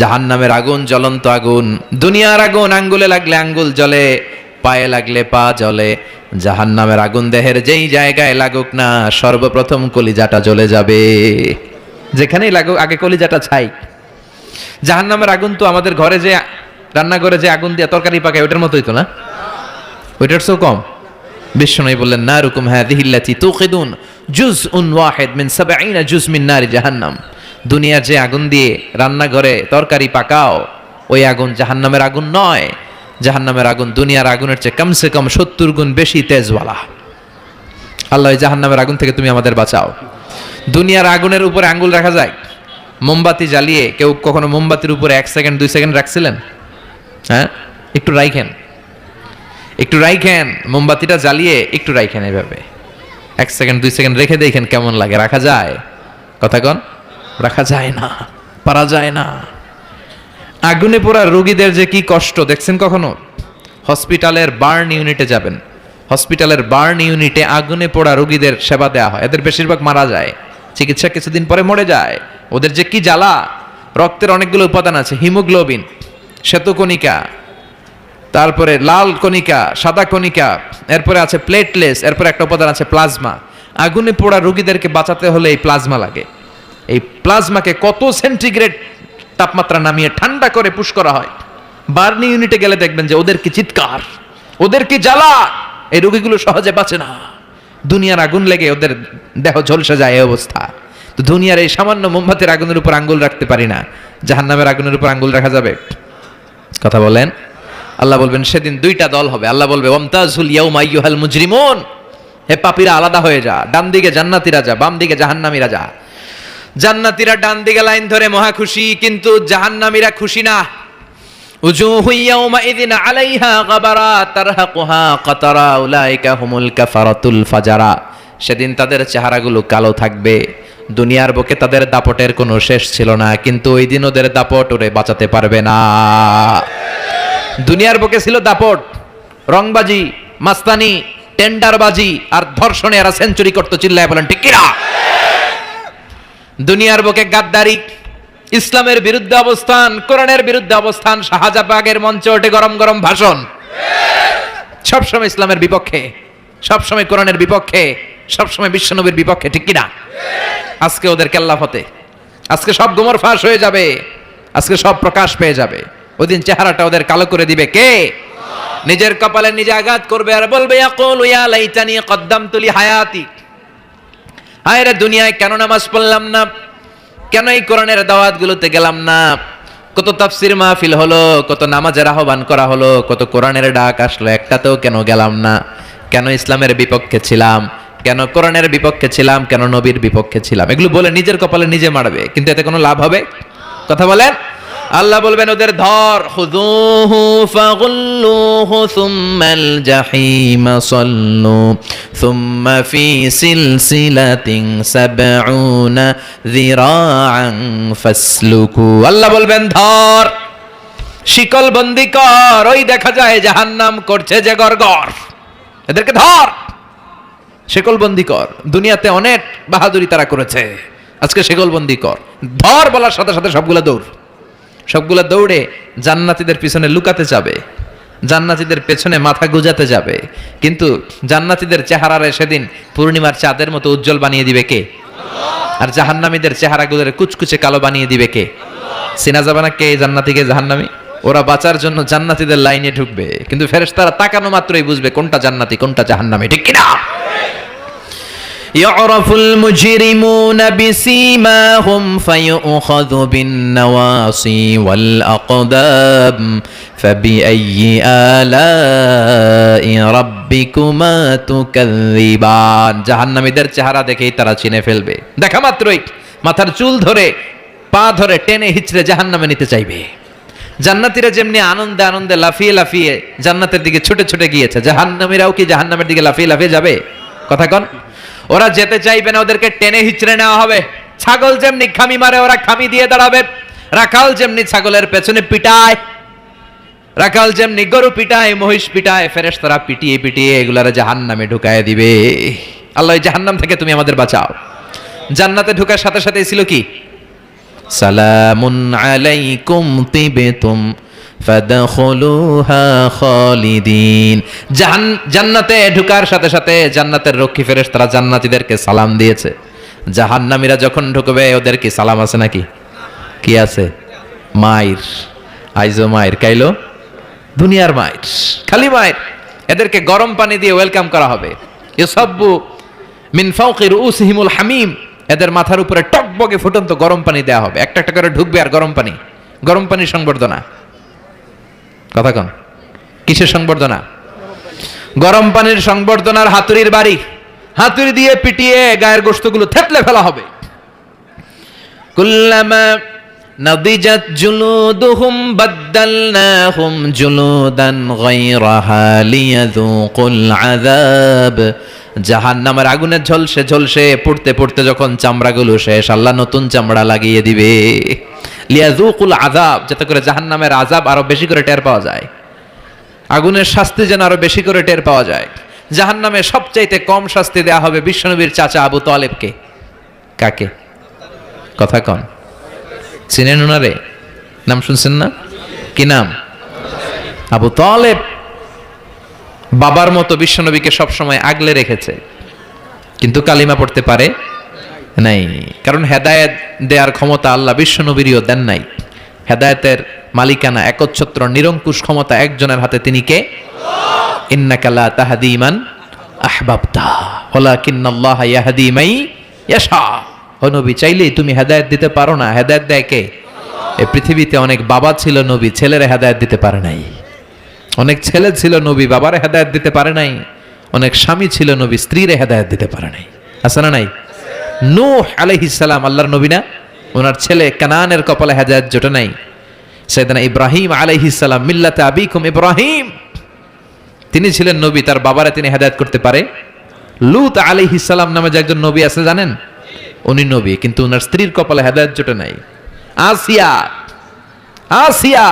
জাহান্নামের আগুন জ্বলন্ত আগুন, দুনিয়ার আগুন আঙ্গুলে লাগলে আঙ্গুল জ্বলে, পায়ে লাগলে পা জ্বলে। জাহান্নামের আগুন দেহের যেই জায়গায় লাগুক না, সর্বপ্রথম কলিজাটা জ্বলে যাবে। যেখানেই লাগুক আগে কলিজাটা ছাই। জাহান্নামের আগুন তো আমাদের ঘরে যে রান্নাঘরে যে আগুন দিয়ে তরকারি পাকায় ওইটার মতোই তো না, ওইটার চেয়েও কম। বিশ্বনবী বললেন, নারুকুম হাযিহিল্লাতী তুকিদুন জুজউন ওয়াহিদ মিন ৭০ জুজ মিন নারি জাহান্নাম। দুনিয়ার যে আগুন দিয়ে রান্নাঘরে তরকারি পাকাও, ওই আগুন জাহান্নামের আগুন নয়। জাহান্নামের আগুন দুনিয়ার আগুনের চেয়ে কমসে কম ৭০ গুণ বেশি তেজওয়ালা। আল্লাহ, এই জাহান্নামের আগুন থেকে তুমি আমাদের বাঁচাও। দুনিয়ার আগুনের উপরে আঙ্গুল রাখা যায়? মোমবাতি জ্বালিয়ে কেউ কখনো মোমবাতির উপরে ১ সেকেন্ড ২ সেকেন্ড রাখছিলেন? হ্যাঁ, একটু রাইখেন, একটু রাইখেন, মোমবাতিটা জ্বালিয়ে একটু রাইখেন, এভাবে ১ সেকেন্ড ২ সেকেন্ড রেখে দেখেন কেমন লাগে। রাখা যায়? কথা কন, রাখা যায় না, পারা যায় না। আগুনে পোড়া রোগীদের যে কি কষ্ট দেখছেন কখনো? হসপিটালের বার্ন ইউনিটে যাবেন, হসপিটালের বার্ন ইউনিটে আগুনে পোড়া রোগীদের সেবা দেওয়া হয়। এদের বেশিরভাগ মারা যায়, চিকিৎসা কিছুদিন পরে মরে যায়। ওদের যে কি জ্বালা! রক্তের অনেকগুলো উপাদান আছে, হিমোগ্লোবিন, শ্বেতকণিকা, তারপরে লাল কণিকা, সাদা কণিকা, এরপরে আছে প্লেটলেস, এরপরে একটা উপাদান আছে প্লাজমা। আগুনে পোড়া রোগীদেরকে বাঁচাতে হলে এই প্লাজমা লাগে। এই প্লাজমাকে কত সেন্টিগ্রেড তাপমাত্রা নামিয়ে ঠান্ডা করে পুশ করা হয়। বার্নি ইউনিটে গেলে দেখবেন যে ওদের কি চিৎকার, ওদের কি জ্বালা! এই রোগীগুলো সহজে বাঁচে না, দুনিয়ার আগুন লেগে ওদের দেহ ঝলসে যায়, এই অবস্থা। তো দুনিয়ার এই সামান্য মোমবাতির আগুনের উপর আঙ্গুল রাখতে পারি না, জাহান্নামের আগুনের উপর আঙ্গুল রাখা যাবে? কথা বলেন। আল্লাহ বলবেন সেদিন দুইটা দল হবে। আল্লাহ বলবে ওয়ামতাজুল ইয়াউমা আইয়ুহাল মুজরিমুন, হে পাপীরা আলাদা হয়ে যা, ডান দিকে জান্নাতীরা যা, বাম দিকে জাহান্নামীরা যা। জান্নাতীরা ডান দিকে লাইন ধরে মহা খুশি, কিন্তু জাহান্নামীরা খুশি না। উজুহু ইয়াউমাইযিন আলাইহা গাবারা তারহাকুহা কাতারা উলাইকা হুমুল কাফারাতুল ফাজারা। সেদিন তাদের চেহারাগুলো কালো থাকবে। দুনিয়ার বুকে তাদের দাপটের কোনো শেষ ছিল না, কিন্তু ওই দিন ওদের দাপট ওরে বাঁচাতে পারবে না। দুনিয়ার বুকে ছিল দাপট, রংবাজি, মাস্তানি, টেন্ডারবাজি আর ধর্ষণে এরা সেঞ্চুরি করতে, চিল্লায় বলেন ঠিক কিনা? দুনিয়ার বুকে গাদ্দারি, ইসলামের বিরুদ্ধে অবস্থান, কোরআনের বিরুদ্ধে অবস্থান, শাহজাবাগের মঞ্চে ওঠে গরম গরম ভাষণ, সবসময় ইসলামের বিপক্ষে, সবসময় কোরআনের বিপক্ষে, সবসময় বিশ্বনবীর বিপক্ষে, ঠিক কিনা? আজকে ওদের কেল্লা ফতে, আজকে সব গোমর ফাঁস হয়ে যাবে, আজকে সব প্রকাশ পেয়ে যাবে। ওই দিন চেহারাটা ওদের কালো করে দিবে কে? নিজের কপালে নিজে আঘাত করবে আর বলবে ইয়াকুলু ইয়া লাইতানি কদ্দামতু লি হায়াতি, হায় রে দুনিয়ায় কেন নামাজ পড়লাম না, কেন এই কোরআনের দাওয়াতগুলোতে গেলাম না, কত তাফসির মাহফিল হলো, কত নামাজের আহ্বান করা হলো, কত কোরআনের ডাক আসলো, একটাতেও কেন গেলাম না, কেন ইসলামের বিপক্ষে ছিলাম, কেন কোরআনের বিপক্ষে ছিলাম, কেন নবীর বিপক্ষে ছিলাম, এগুলো বলে নিজের কপালে নিজে মারবে, কিন্তু এতে কোনো লাভ হবে? কথা বলেন। আল্লাহ বলবেন ওদের ধর, খুযুহু ফাগুল্লুহু সুম্মাল জাহিমা সাল্লু সুম্মা ফি সিলসিলাতিন সাবউনা যিরাআন ফাসলুকু। আল্লাহ বলবেন ধর, শিকল বন্দি কর, ওই দেখা যায় জাহান্নাম করছে যে গড়গড়, এদেরকে ধর, শিকল বন্দি কর। দুনিয়াতে অনেক বাহাদুরি তারা করেছে, আজকে শিকল বন্দি কর। ধর বলার সাথে সাথে সবগুলা দৌড়, সবগুলা দৌড়ে জান্নাতীদের পিছনে লুকাতে যাবে, জান্নাতীদের পেছনে মাথা গুজাতে যাবে, কিন্তু জান্নাতীদের চেহারারে সেদিন পূর্ণিমার চাঁদের মতো উজ্জ্বল বানিয়ে দিবে কে? আর জাহান্নামীদের চেহারাগুলোরে কুচকুচে কালো বানিয়ে দিবে কে? চিনা যাবে না কে জান্নাতীকে জাহান্নামী? ওরা বাঁচার জন্য জান্নাতীদের লাইনে ঢুকবে, কিন্তু ফেরেশতারা তাকানো মাত্রই বুঝবে কোনটা জান্নাতী কোনটা জাহান্নামী, ঠিক কিনা? يعرف المجرمون بسيماهم فيؤخذ بالنواصي والأقدام فبأي آلاء ربكما تكذبان। জাহান্নামীদের চেহারা দেখেই তারা চিনে ফেলবে, দেখা মাত্রই মাথার চুল ধরে পা ধরে টেনে হিচড়ে জাহান্নামে নিতে চাইবে। জান্নাতীরা যেমনি আনন্দে আনন্দে লাফিয়ে লাফিয়ে জান্নাতের দিকে ছুটে ছুটে গিয়েছে, জাহান্নামীরাও কি জাহান্নামের দিকে লাফিয়ে লাফিয়ে যাবে? কথা কন। ওরা যেতে চাইবে না, ওদেরকে টেনে হিচড়ে নেওয়া হবে। ছাগল যেমনি খামি মারে ওরা খামি দিয়ে দাঁড়াবে, রাখাল যেমনি ছাগলের পেছনে পিটায়, রাখাল যেমনি গরু পিটায়, মহিষ পিটায়, ফেরেশতারা পিটিয়ে পিটিয়ে এগুলারে জাহান্নামে ঢুকায় দিবে। আল্লাহ জাহান্নাম থেকে তুমি আমাদের বাঁচাও। জান্নাতে ঢোকার সাথে সাথে ছিল কি? সালামুন আলাইকুম তিবতুম ফাদখুলুহা খালিদিন। জান্নাতে ঢোকার সাথে সাথে জান্নাতের রক্ষী ফেরেশতারা জান্নাতীদেরকে সালাম দিয়েছে। জাহান্নামীরা যখন ঢুকবে ওদের কি সালাম আছে নাকি? কি আছে? মাইর, আইজো মাইর কাইলো, দুনিয়ার মাইর, খালি মাইর। এদেরকে গরম পানি দিয়ে ওয়েলকাম করা হবে। ইউসাব্বু মিন ফাওকি রুউসিহিমুল হামিম, এদের মাথার উপরে টকবগে ফুটন্ত গরম পানি দেওয়া হবে, একটা একটা করে ঢুকবে আর গরম পানি, গরম পানির সংবর্ধনা। কথা কন, কিসের সংবর্ধনা? গরম পানির সংবর্ধনার হাতুড়ির বাড়ি, হাতুড়ি দিয়ে পিটিয়ে গায়ের গোশতগুলো থেতলে ফেলা হবে। কুল্লামা নাদিজাত জুলুদুহুম বাদদালনাহুম জুলুদান গায়রাহা লিয়াযুকুল আযাব। জাহান্নামের আগুনে ঝলসে ঝলসে পড়তে পড়তে যখন চামড়াগুলো শেষ, আল্লাহ নতুন চামড়া লাগিয়ে দিবে। লিয়াযুকুল আযাব, যাতে করে জাহান্নামের আযাব আরো বেশি করে টের পাওয়া যায়, আগুনের শাস্তি যেন আরো বেশি করে টের পাওয়া যায়। জাহান্নামে সবচাইতে কম শাস্তি দেয়া হবে বিশ্বনবীর চাচা আবু তালেবকে। কাকে? কথা কন, চিনেন ওনারে? নাম শুনছেন না? কি নাম? আবু তালেব। বাবার মতো বিশ্বনবীকে সবসময় আগলে রেখেছে, কিন্তু কালিমা পড়তে পারে নাই, কারণ হেদায়েত দেওয়ার ক্ষমতা আল্লাহ বিশ্বনবীরও দেন নাই। হেদায়েতের মালিকানা, একচ্ছত্র নিরঙ্কুশ ক্ষমতা একজনের হাতে, তিনি কে? ইন্নাকা লা তাহদি মান আহবাবতা ওয়ালাকিন্নাল্লাহা ইয়াহদি মান ইয়াশা। ও নবী, চাইলেই তুমি হেদায়েত দিতে পারো না? হেদায়েত দেয় কে? এই পৃথিবীতে অনেক বাবা ছিল নবী, ছেলেরা হেদায়েত দিতে পারে নাই। অনেক ছেলে ছিল নবী, বাবারে হেদায়েত দিতে পারে নাই। অনেক স্বামী ছিল নবী, স্ত্রীরে হেদায়েত দিতে পারে নাই। আছে না নাই? নূহ আলাইহিস সালাম আল্লাহর নবী না? ওনার ছেলে কানানের কপালে হেদায়েত জোটে নাই। সাইয়েদনা ইব্রাহিম আলাইহিস সালাম, মিল্লাতে আবিকুম ইব্রাহিম, তিনি ছিলেন নবী, তার বাবারে তিনি হেদায়েত করতে পারে? লূত আলাইহিস সালাম নামে যে একজন নবী আছে জানেন? উনি নবী, কিন্তু ওনার স্ত্রীর কপালে হেদায়েত জোটে নাই। আসিয়া, আসিয়া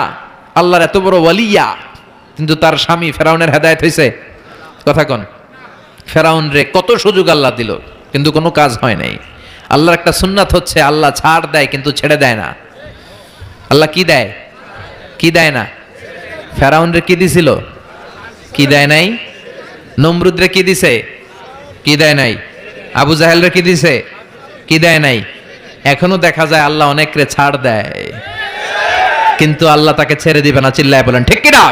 আল্লাহর এত বড় ওয়ালিয়া, কিন্তু তার স্বামী ফেরাউনের হেদায়েত হয়েছে? কথা কন। ফেরাউন রে কত সুযোগ আল্লাহ দিল, কিন্তু কোনো কাজ হয় নাই। আল্লাহর একটা সুন্নাত হচ্ছে আল্লাহ ছাড় দেয় কিন্তু ছেড়ে দেয় না। আল্লাহ কি দেয়? কি দেয় না? ফেরাউন রে কি দিছিল? কি দেয় নাই? নমরুদ রে কি দিছে? কি দেয় নাই? আবু জাহেল রে কি দিছে? কি দেয় নাই? এখনো দেখা যায় আল্লাহ অনেকরে ছাড় দেয়, কিন্তু আল্লাহ তাকে ছেড়ে দিবে না। চিল্লায় বলেন ঠিক কিনা?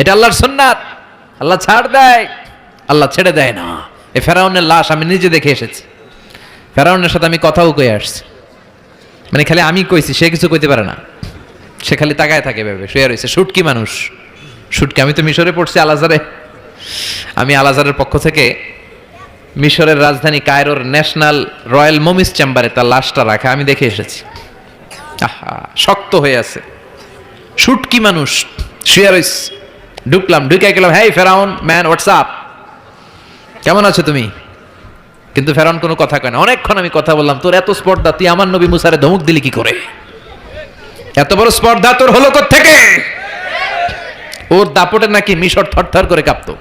এটা আল্লাহর সুন্নাত। আল্লাহ ছাড় দেয়, আল্লাহ ছেড়ে দেয় না। এই ফেরাউনের লাশ আমি নিজে দেখে এসেছি। ফেরাউনের সাথে আমি কথাও কয়ে আসছি, মানে খালি আমি কইছি, সে কিছু কইতে পারে না। সে খালি তাকায় থাকে ভেবে শুয়ে রয়েছে। শুটকি মানুষ, শুটকি। আমি তো মিশরে পড়ছি, আল-আজহারে। আমি আল-আজহারের পক্ষ থেকে মিশরের রাজধানী কায়রোর ন্যাশনাল রয়্যাল মমিস চেম্বারে তার লাশটা রাখা আমি দেখে এসেছি। আহা, শক্ত হয়ে আছে, শুটকি মানুষ শুয়ে রয়েছে। ঢুকলাম, ঢুকে গেলাম, হেই ফেরাউন ম্যান, হোয়াটসঅ্যাপ, কেমন আছো তুমি? কিন্তু ফেরাউন কোনো কথা কয় না। অনেকক্ষণ আমি কথা বললাম, তোর এত স্পর্ধা, তুই আমার নবী মুসারে ধমক দিলি কি করে? এত বড় স্পর্ধা তোর হলো কোত্থেকে? ওর দাপটে নাকি মিশর থরথর করে কাঁপতো,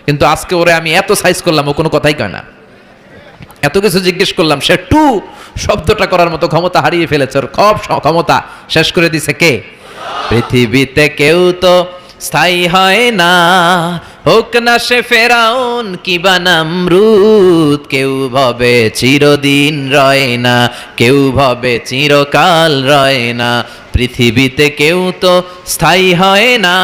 কিন্তু আজকে ওরে আমি এত সাইজ করলাম, ও কোনো কথাই কয় না। এত কিছু জিজ্ঞেস করলাম, সে টু শব্দটা করার মতো ক্ষমতা হারিয়ে ফেলেছে। ওর সব ক্ষমতা শেষ করে দিছে কে? পৃথিবীতে কেউ তো স্থায়ী হয় না, হোক না সে ফেরাউন কিবা নমরুদ। কেউ ভাবে চিরদিন রয় না, কেউ ভাবে চিরকাল রয় না। পৃথিবীতে কেউ তো স্থায়ী হয় না,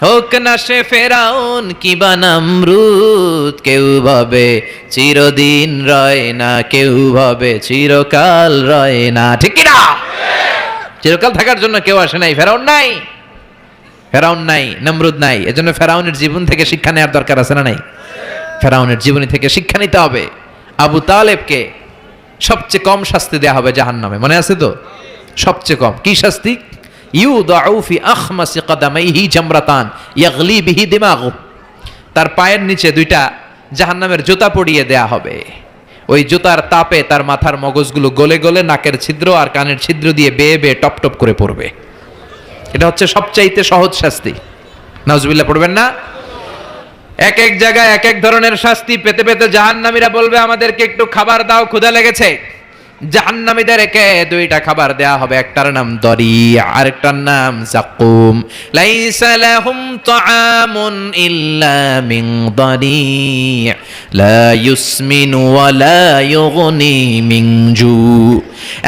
হোক না সে ফেরাউন কিবা নমরুদ। কেউ ভাবে চিরদিন রয় না, কেউ ভাবে চিরকাল রয় না। ঠিক কি না? চিরকাল থাকার জন্য কেউ আসে নাই। ফেরাউন নাই, ফেরাউন নাই, নমরুদ নাই। এজন্য ফেরাউনের জীবন থেকে শিক্ষা নেওয়ার দরকার আছে না নাই? ফেরাউনের জীবনী থেকে শিক্ষা নিতে হবে। আবু তালেবকে সবচেয়ে কম শাস্তি দেয়া হবে জাহান্নামে, মনে আছে তো? সবচেয়ে কম কি শাস্তি? ইউদাউ ফি আখমাসি কদামাইহি জামরাতান ইয়াগলি বিহি দিমাগু। তার পায়ের নিচে দুইটা জাহান্নামের জুতা পরিয়ে দেয়া হবে। ওই জুতার তাপে তার মাথার মগজগুলো গলে গলে নাকের ছিদ্র আর কানের ছিদ্র দিয়ে বেয়ে বেয়ে টপ টপ করে পড়বে। এটা হচ্ছে সবচাইতে সহজ শাস্তি। নাউজুবিল্লাহ পড়বেন না? এক এক জায়গায় এক এক ধরনের শাস্তি পেতে পেতে জাহান্নামীরা বলবে, আমাদেরকে একটু খাবার দাও, ক্ষুধা লেগেছে। জাহান্নামীদেরকে দুইটা খাবার দেয়া হবে, একটার নাম দরি, আরেকটার নাম যাকুম। লাইসা লাহুম তাআমুন ইল্লা মিন দরি লা ইউসমিনু ওয়া লা ইউগনি মিন জু।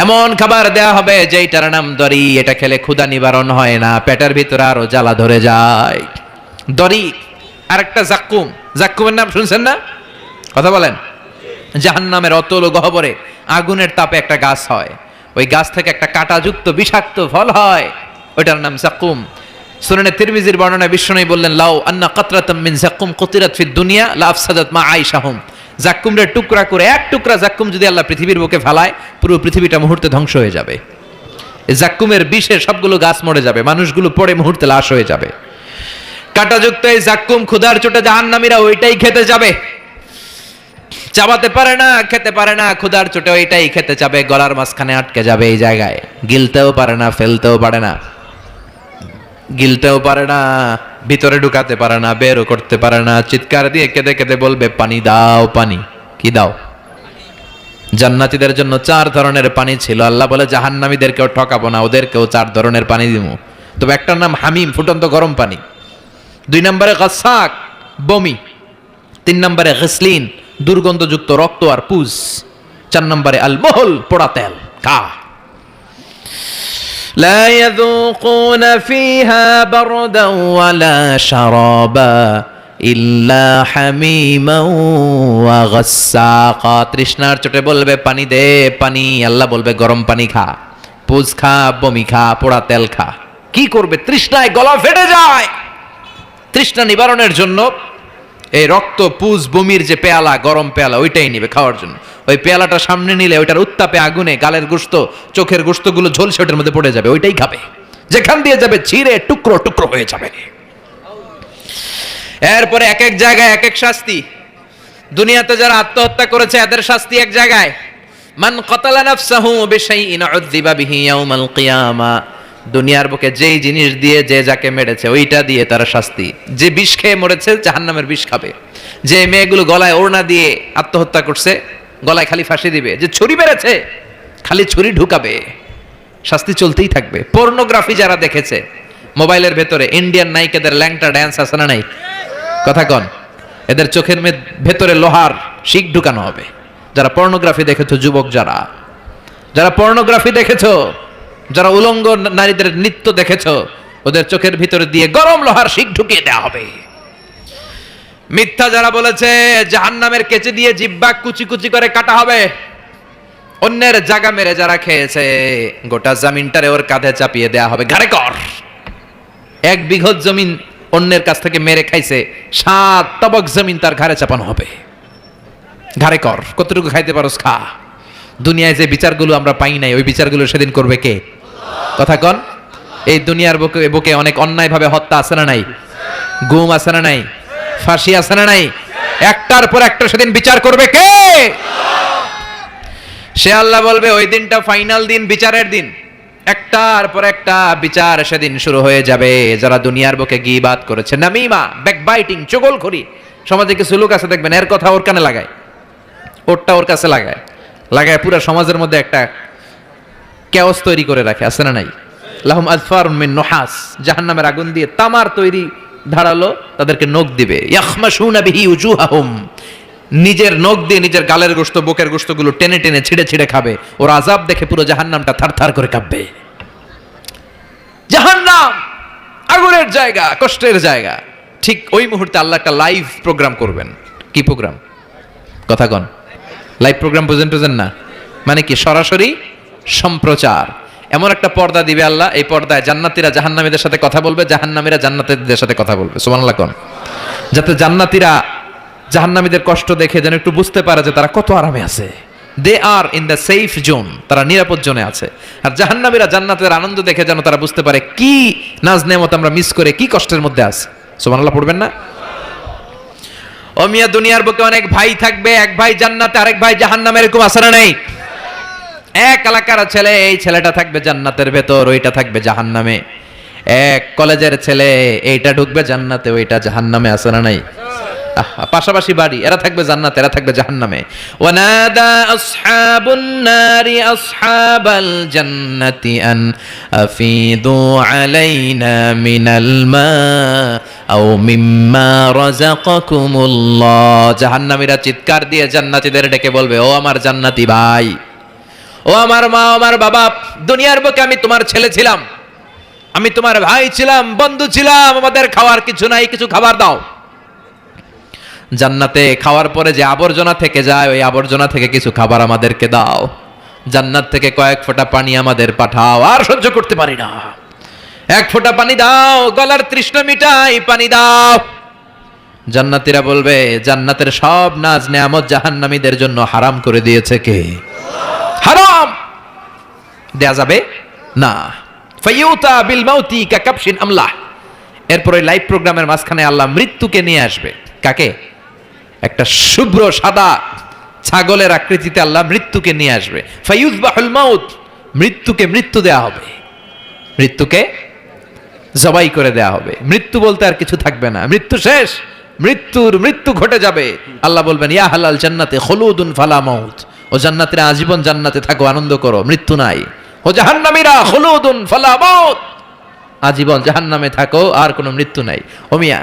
এমন খাবার দেয়া হবে যেটার নাম দরি, এটা খেলে ক্ষুধা নিবারণ হয় না, পেটের ভিতরে আরো জ্বালা ধরে যায়। দরি। আরেকটা যাকুম। যাকুমের নাম শুনছেন না? কথা বলেন। জাহান্নামের অতল গহ্বরে আগুনের তাপে একটা গাছ হয়, ওই গাছ থেকে একটা কাঁটাযুক্ত বিষাক্ত ফল হয়, ওইটার নাম যাকুম। সুনানে তিরমিজির বর্ণনায় বিশ্বনবী বললেন, লাউ আন্না কাতরাতাম মিন যাকুম কুতিরাত ফিদ দুনিয়া লা আফসাদাত মা আইশাহুম। যাকুমের টুকরা করে, এক টুকরা যাকুম যদি আল্লাহ পৃথিবীর বুকে ফেলায়, পুরো পৃথিবীটা মুহূর্তে ধ্বংস হয়ে যাবে। এই যাকুমের বিষে সবগুলো গাছ মরে যাবে, মানুষগুলো পড়ে মুহূর্তে লাশ হয়ে যাবে। কাঁটাযুক্ত এই যাকুম ক্ষুধার চোটে জাহান্নামীরা ওইটাই খেতে যাবে, চাবাতে পারে না, খেতে পারে না, ক্ষুধার চোটে ওইটাই খেতে যাবে, গলার মাঝখানে আটকে যাবে এই জায়গায়। গিলতেও পারে না, ফেলতেও পারে না, গিলতেও পারে না, ভিতরে ঢুকাতে পারে না, বেরও করতে পারে না। চিৎকার দিয়ে কেঁদে কেঁদে বলবে, পানি দাও, পানি। কি দাও? জান্নাতীদের জন্য 4 ধরনের পানি ছিল। আল্লাহ বলে জাহান্নামীদেরকেও ঠকাবো না, ওদেরকেও 4 ধরনের পানি দিব। তবে একটার নাম হামিম, ফুটন্ত গরম পানি। 2 নম্বরে গাসাক, বমি। 3 নম্বরে গিসলিন, দুর্গন্ধযুক্ত রক্ত আর পুজ। 4 নম্বরে আল মহল, পোড়া তেল। খা। لا يذوقون فيها بردا ولا شرابا ইল্লা হামিমা ওয়া গাসসাকা, তৃষ্ণার চোটে বলবে পানি দে পানি, আল্লাহ বলবে গরম পানি খা, পুজ খা, বমি খা, পোড়া তেল খা। কি করবে? তৃষ্ণায় গলা ফেটে যায়। তৃষ্ণা নিবারণের জন্য এই রক্ত পুজ বমির যে পেয়ালা, গরম পেয়ালা, ওইটাই নিবে খাওয়ার জন্য। ওই পেয়ালাটা সামনে নিলে ওইটার উত্তাপে আগুনে গালের গোশত, চোখের গোশতগুলো ঝলসে ওটার মধ্যে পড়ে যাবে, ওইটাই খাবে। যেখান দিয়ে যাবে ছিঁড়ে টুকরো টুকরো হয়ে যাবে। এরপরে এক এক জায়গায় এক এক শাস্তি। দুনিয়াতে যারা আত্মহত্যা করেছে এদের শাস্তি এক জায়গায়। মান কাতালা নাফসাহু বিশাইইন উযযিবা বিহি ইয়াউমাল কিয়ামা, দুনিয়ার বুকে যেই জিনিস দিয়ে যে যাকে মেরেছে ওইটা দিয়ে তার শাস্তি। যে বিষ খেয়ে মরেছে জাহান্নামের বিষ খাবে। যে মেয়েগুলো গলায় ওড়না দিয়ে আত্মহত্যা করছে গলায় খালি ফাঁসি দিবে। যে ছুরি মেরেছে খালি ছুরি ঢুকাবে। শাস্তি চলতেই থাকবে। পর্নোগ্রাফি যারা দেখেছে মোবাইলের ভেতরে, ইন্ডিয়ান নায়িকাদের ল্যাংটা ড্যান্স আছে না নাই? কথা কন। এদের চোখের ভেতরে লোহার শিক ঢুকানো হবে। যারা পর্নোগ্রাফি দেখেছো, যুবক যারা যারা পর্নোগ্রাফি দেখেছো, যারা উলঙ্গ নারীদের নৃত্য দেখেছো, ওদের চোখের ভিতরে দিয়ে গরম লোহার শিক ঢুকিয়ে দেওয়া হবে। মিথ্যা যারা বলেছে জাহান্নামের কেচি দিয়ে জিহ্বা কুচি কুচি করে কাটা হবে। অন্যের জায়গা মেরে যারা খেয়েছে গোটা জমিনটারে ওর কাঁধে চাপিয়ে দেয়া হবে। ঘাড়ে কর। 1 বিঘত জমিন অন্যের কাছ থেকে মেরে খাইছে, 7 তবক জমিন তার ঘাড়ে চাপানো হবে। ঘাড়ে কর, কতটুকু খাইতে পারোস খা। দুনিয়ায় যে বিচারগুলো আমরা পাই নাই ওই বিচারগুলো সেদিন করবে কে? কথা কন। এই দুনিয়ার বুকে অনেক অন্যায় ভাবে হত্যা আছে না নাই? গুম আছে না নাই? ফাঁসি আছে না নাই? একটার পর একটা সেদিন বিচার করবে কে? সে আল্লাহ বলবে ওই দিনটা ফাইনাল দিন, বিচারের দিন। একটার পর একটা বিচার সেদিন শুরু হয়ে যাবে। যারা দুনিয়ার বুকে গীবাত করেছে, নামিমা, ব্যাকবাইটিং, চগলখড়ি। সমাজে কিছু লোক আছে দেখবেন এর কথা ওর কানে লাগায়, ওরটা ওর কাছে লাগায়, লাগায় পুরো সমাজের মধ্যে একটা কেওস তৈরি করে রাখে, আছে না নাই? লাহুম আযফারুন মিন নুহাস, জাহান্নামের আগুন দিয়ে তামার তৈরি ধারালো তাদেরকে নখ দিবে। ইয়াখমাশুনা বিহি উজুহাহুম, নিজের নখ দিয়ে নিজের গালের গোশত, বুকের গোশতগুলো টেনে টেনে ছিঁড়ে ছিঁড়ে খাবে। ওর আযাব দেখে পুরো জাহান্নামটা থারথার করে কাঁপবে। জাহান্নাম আগুনের জায়গা, কষ্টের জায়গা। ঠিক ওই মুহূর্তে আল্লাহ একটা লাইভ প্রোগ্রাম করবেন। কি প্রোগ্রাম? কথা কন। লাইভ প্রোগ্রাম বুঝেন না? মানে কি? সরাসরি সম্প্রচার। এমন একটা পর্দা দিবে আল্লাহ, এই পর্দায় জান্নাতীরা জাহান্নামীদের সাথে কথা বলবে, জাহান্নামীরা জান্নাতীদের সাথে কথা বলবে। সুবহানাল্লাহ কোন, যাতে জান্নাতীরা জাহান্নামীদের কষ্ট দেখে যেন একটু বুঝতে পারে যে তারা কত আরামে আছে। দে আর ইন দ্য সেফ জোন, তারা নিরাপদ জোনে আছে। আর জাহান্নামীরা জান্নাতের আনন্দ দেখে যেন তারা বুঝতে পারে কি নাজ নেয়ামত আমরা মিস করে কি কষ্টের মধ্যে আছে। সুবহানাল্লাহ পড়বেন না? ও মিয়া, দুনিয়ার বুকে অনেক ভাই থাকবে, এক ভাই জান্নাতে আরেক ভাই জাহান্নামে, এরকম আছে না নাই? এক এলাকার ছেলে, এই ছেলেটা থাকবে জান্নাতের ভেতর, ওইটা থাকবে জাহান্নামে। এক কলেজের ছেলে, এইটা ঢুকবে জান্নাতে, ওইটা জাহান্নামে, আছে না নাই? পাশাপাশি বাড়ি, এরা থাকবে জান্নাতে, এরা থাকবে জাহান্নামে। ওয়ানাদা আসহাবুন নারি আসহাবাল জান্নাতি আন আফিদু আলাইনা মিনাল মা আও মিম্মা রাযাকাকুমুল্লাহ। জাহান্নামীরা চিৎকার দিয়ে জান্নাতীদের ডেকে বলবে, ও আমার জান্নাতি ভাই, ও আমার মা, আমার বাবা, দুনিয়ার বুকে আমি তোমার ছেলে ছিলাম, আমি তোমার ভাই ছিলাম, বন্ধু ছিলাম, আমাদের খাওয়ার কিছু নাই, কিছু খাবার দাও। জান্নাতে খাওয়ার পরে যে আবর্জনা থেকে যায়, ওই আবর্জনা থেকে কিছু খাবার আমাদেরকে দাও। জান্নাত থেকে কয়েক ফোঁটা পানি আমাদের পাঠাও, আর সহ্য করতে পারি না। 1 ফোঁটা পানি দাও, গলার তৃষ্ণা মিটাই, পানি দাও। জান্নাতীরা বলবে, জান্নাতের সব নাজ নেয়ামত জাহান্নামীদের জন্য হারাম করে দিয়েছে কে? হারাম দেয়া যাবে না। ফায়ুতা বিল মাউতি কাকাবশিন আমলা। এরপর ওই লাইভ প্রোগ্রামের মাঝখানে আল্লাহ মৃত্যুকে নিয়ে আসবে। কাকে? একটা শুভ্র সাদা ছাগলের আকৃতিতে আল্লাহ মৃত্যুকে নিয়ে আসবে। ফায়ুযবাহুল মাউত, মৃত্যুকে মৃত্যু দেয়া হবে, মৃত্যুকে জবাই করে দেয়া হবে। মৃত্যু বলতে আর কিছু থাকবে না, মৃত্যু শেষ, মৃত্যু ঘটে যাবে। আল্লাহ বলবেন, ইয়া হালাল জান্নাতে খুলুদুন ফালা মাউত, ও জান্নাতীরা আজীবন জান্নাতে থাকো, আনন্দ করো, মৃত্যু নাই। ও জাহান্নামীরা খুলুদুন ফালা মাউত, আজীবন জাহান্নামে থাকো, আর কোনো মৃত্যু নাই। ও মিয়া,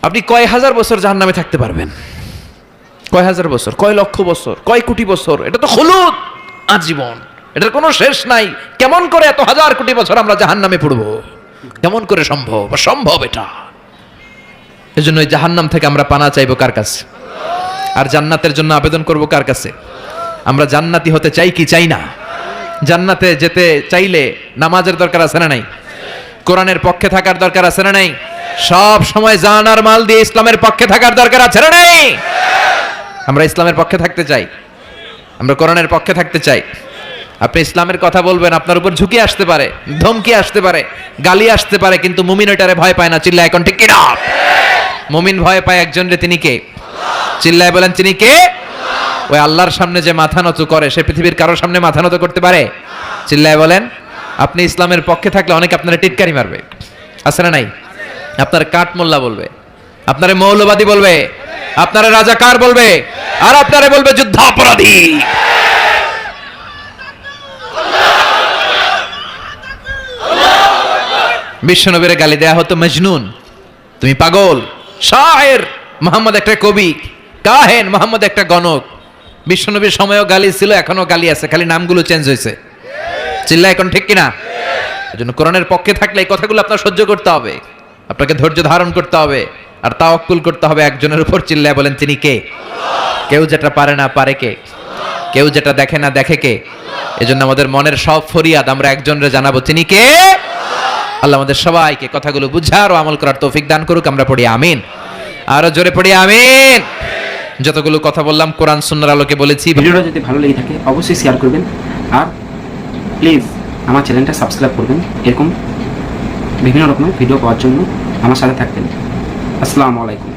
আপনি কয় হাজার বছর জাহান্নামে থাকতে পারবেন? কয় হাজার বছর, কয় লক্ষ বছর, কয় কোটি বছর? এটা তো খুলুদ, আজীবন, এটার কোনো শেষ নাই। কেমন করে এত হাজার কোটি বছর আমরা জাহান্নামে পড়বো? কেমন করে সম্ভব? সম্ভব এটা। এজন্য ওই জাহান্নাম থেকে আমরা পানা চাইবো কার কাছে? আর জান্নাতের জন্য আবেদন করব কার কাছে? আমরা জান্নাতি হতে চাই কি চাই না? জান্নাতে যেতে চাইলে নামাজের দরকার আছে না নাই? কোরআনের পক্ষে থাকার দরকার আছে না নাই? সব সময় জান আর মাল দিয়ে ইসলামের পক্ষে থাকার দরকার আছে না নাই? আমরা ইসলামের পক্ষে থাকতে চাই, আমরা কোরআনের পক্ষে থাকতে চাই। আপনি ইসলামের কথা বলবেন, আপনার উপর ঝুঁকি আসতে পারে, ধমকি আসতে পারে, গালি আসতে পারে, কিন্তু মুমিন ওটারে ভয় পায় না। চিল্লায় এখন ঠিক কিনা? মুমিন ভয় পায় একজনরে, তিনি কে? চিল্লায় বলেন তিনি কে? ওই আল্লাহর সামনে যে মাথা নত করে সে পৃথিবীর কারোর সামনে মাথা নত করতে পারে? চিল্লায় বলেন। আপনি ইসলামের পক্ষে থাকলে অনেকে আপনারা টিটকারি মারবে, আছে না নাই? আপনার কাঠ মোল্লা বলবে, আপনারে মৌলবাদী বলবে, আপনারে রাজাকার বলবে, আর আপনারে বলবে যুদ্ধাপরাধী। বিশ্বনবীর গালি দেয়া হতো মজনুন, তুমি পাগল। শায়ের মোহাম্মদ একটা কবি, কাহেন মোহাম্মদ একটা গণক। বিশ্বনবীর সময়ও গালি ছিল, এখনো গালি আছে, খালি নামগুলো চেঞ্জ হয়েছে। চিল্লা এখন ঠিক কিনা? এজন্য কোরআনের পক্ষে থাকলে এই কথাগুলো আপনার সহ্য করতে হবে, আপনাকে ধৈর্য ধারণ করতে হবে, আর তাওয়াক্কুল করতে হবে একজনের উপর। চিল্লায় বলেন তিনি কে? কেউ যেটা পারে না পারে কে? কেউ যেটা দেখে না দেখে কে? এজন্য আমাদের মনের সব ফরিয়াদ আমরা একজনরে জানাবো, তিনি কে? আল্লাহ আমাদের সবাইকে কথাগুলো বুঝার ও আমল করার তৌফিক দান করুক। আমরা পড়ি আমিন, আরো জোরে পড়ি আমিন। যতগুলো কথা বললাম কোরআন সুন্নাহর আলোকে বলেছি। ভিডিওটা যদি ভালো লেগে থাকে অবশ্যই শেয়ার করবেন, আর প্লিজ আমার চ্যানেলটা সাবস্ক্রাইব করবেন। এরকম বিভিন্ন রকমের ভিডিও পাওয়ার জন্য আমার সাথে থাকবেন। আসসালামু আলাইকুম।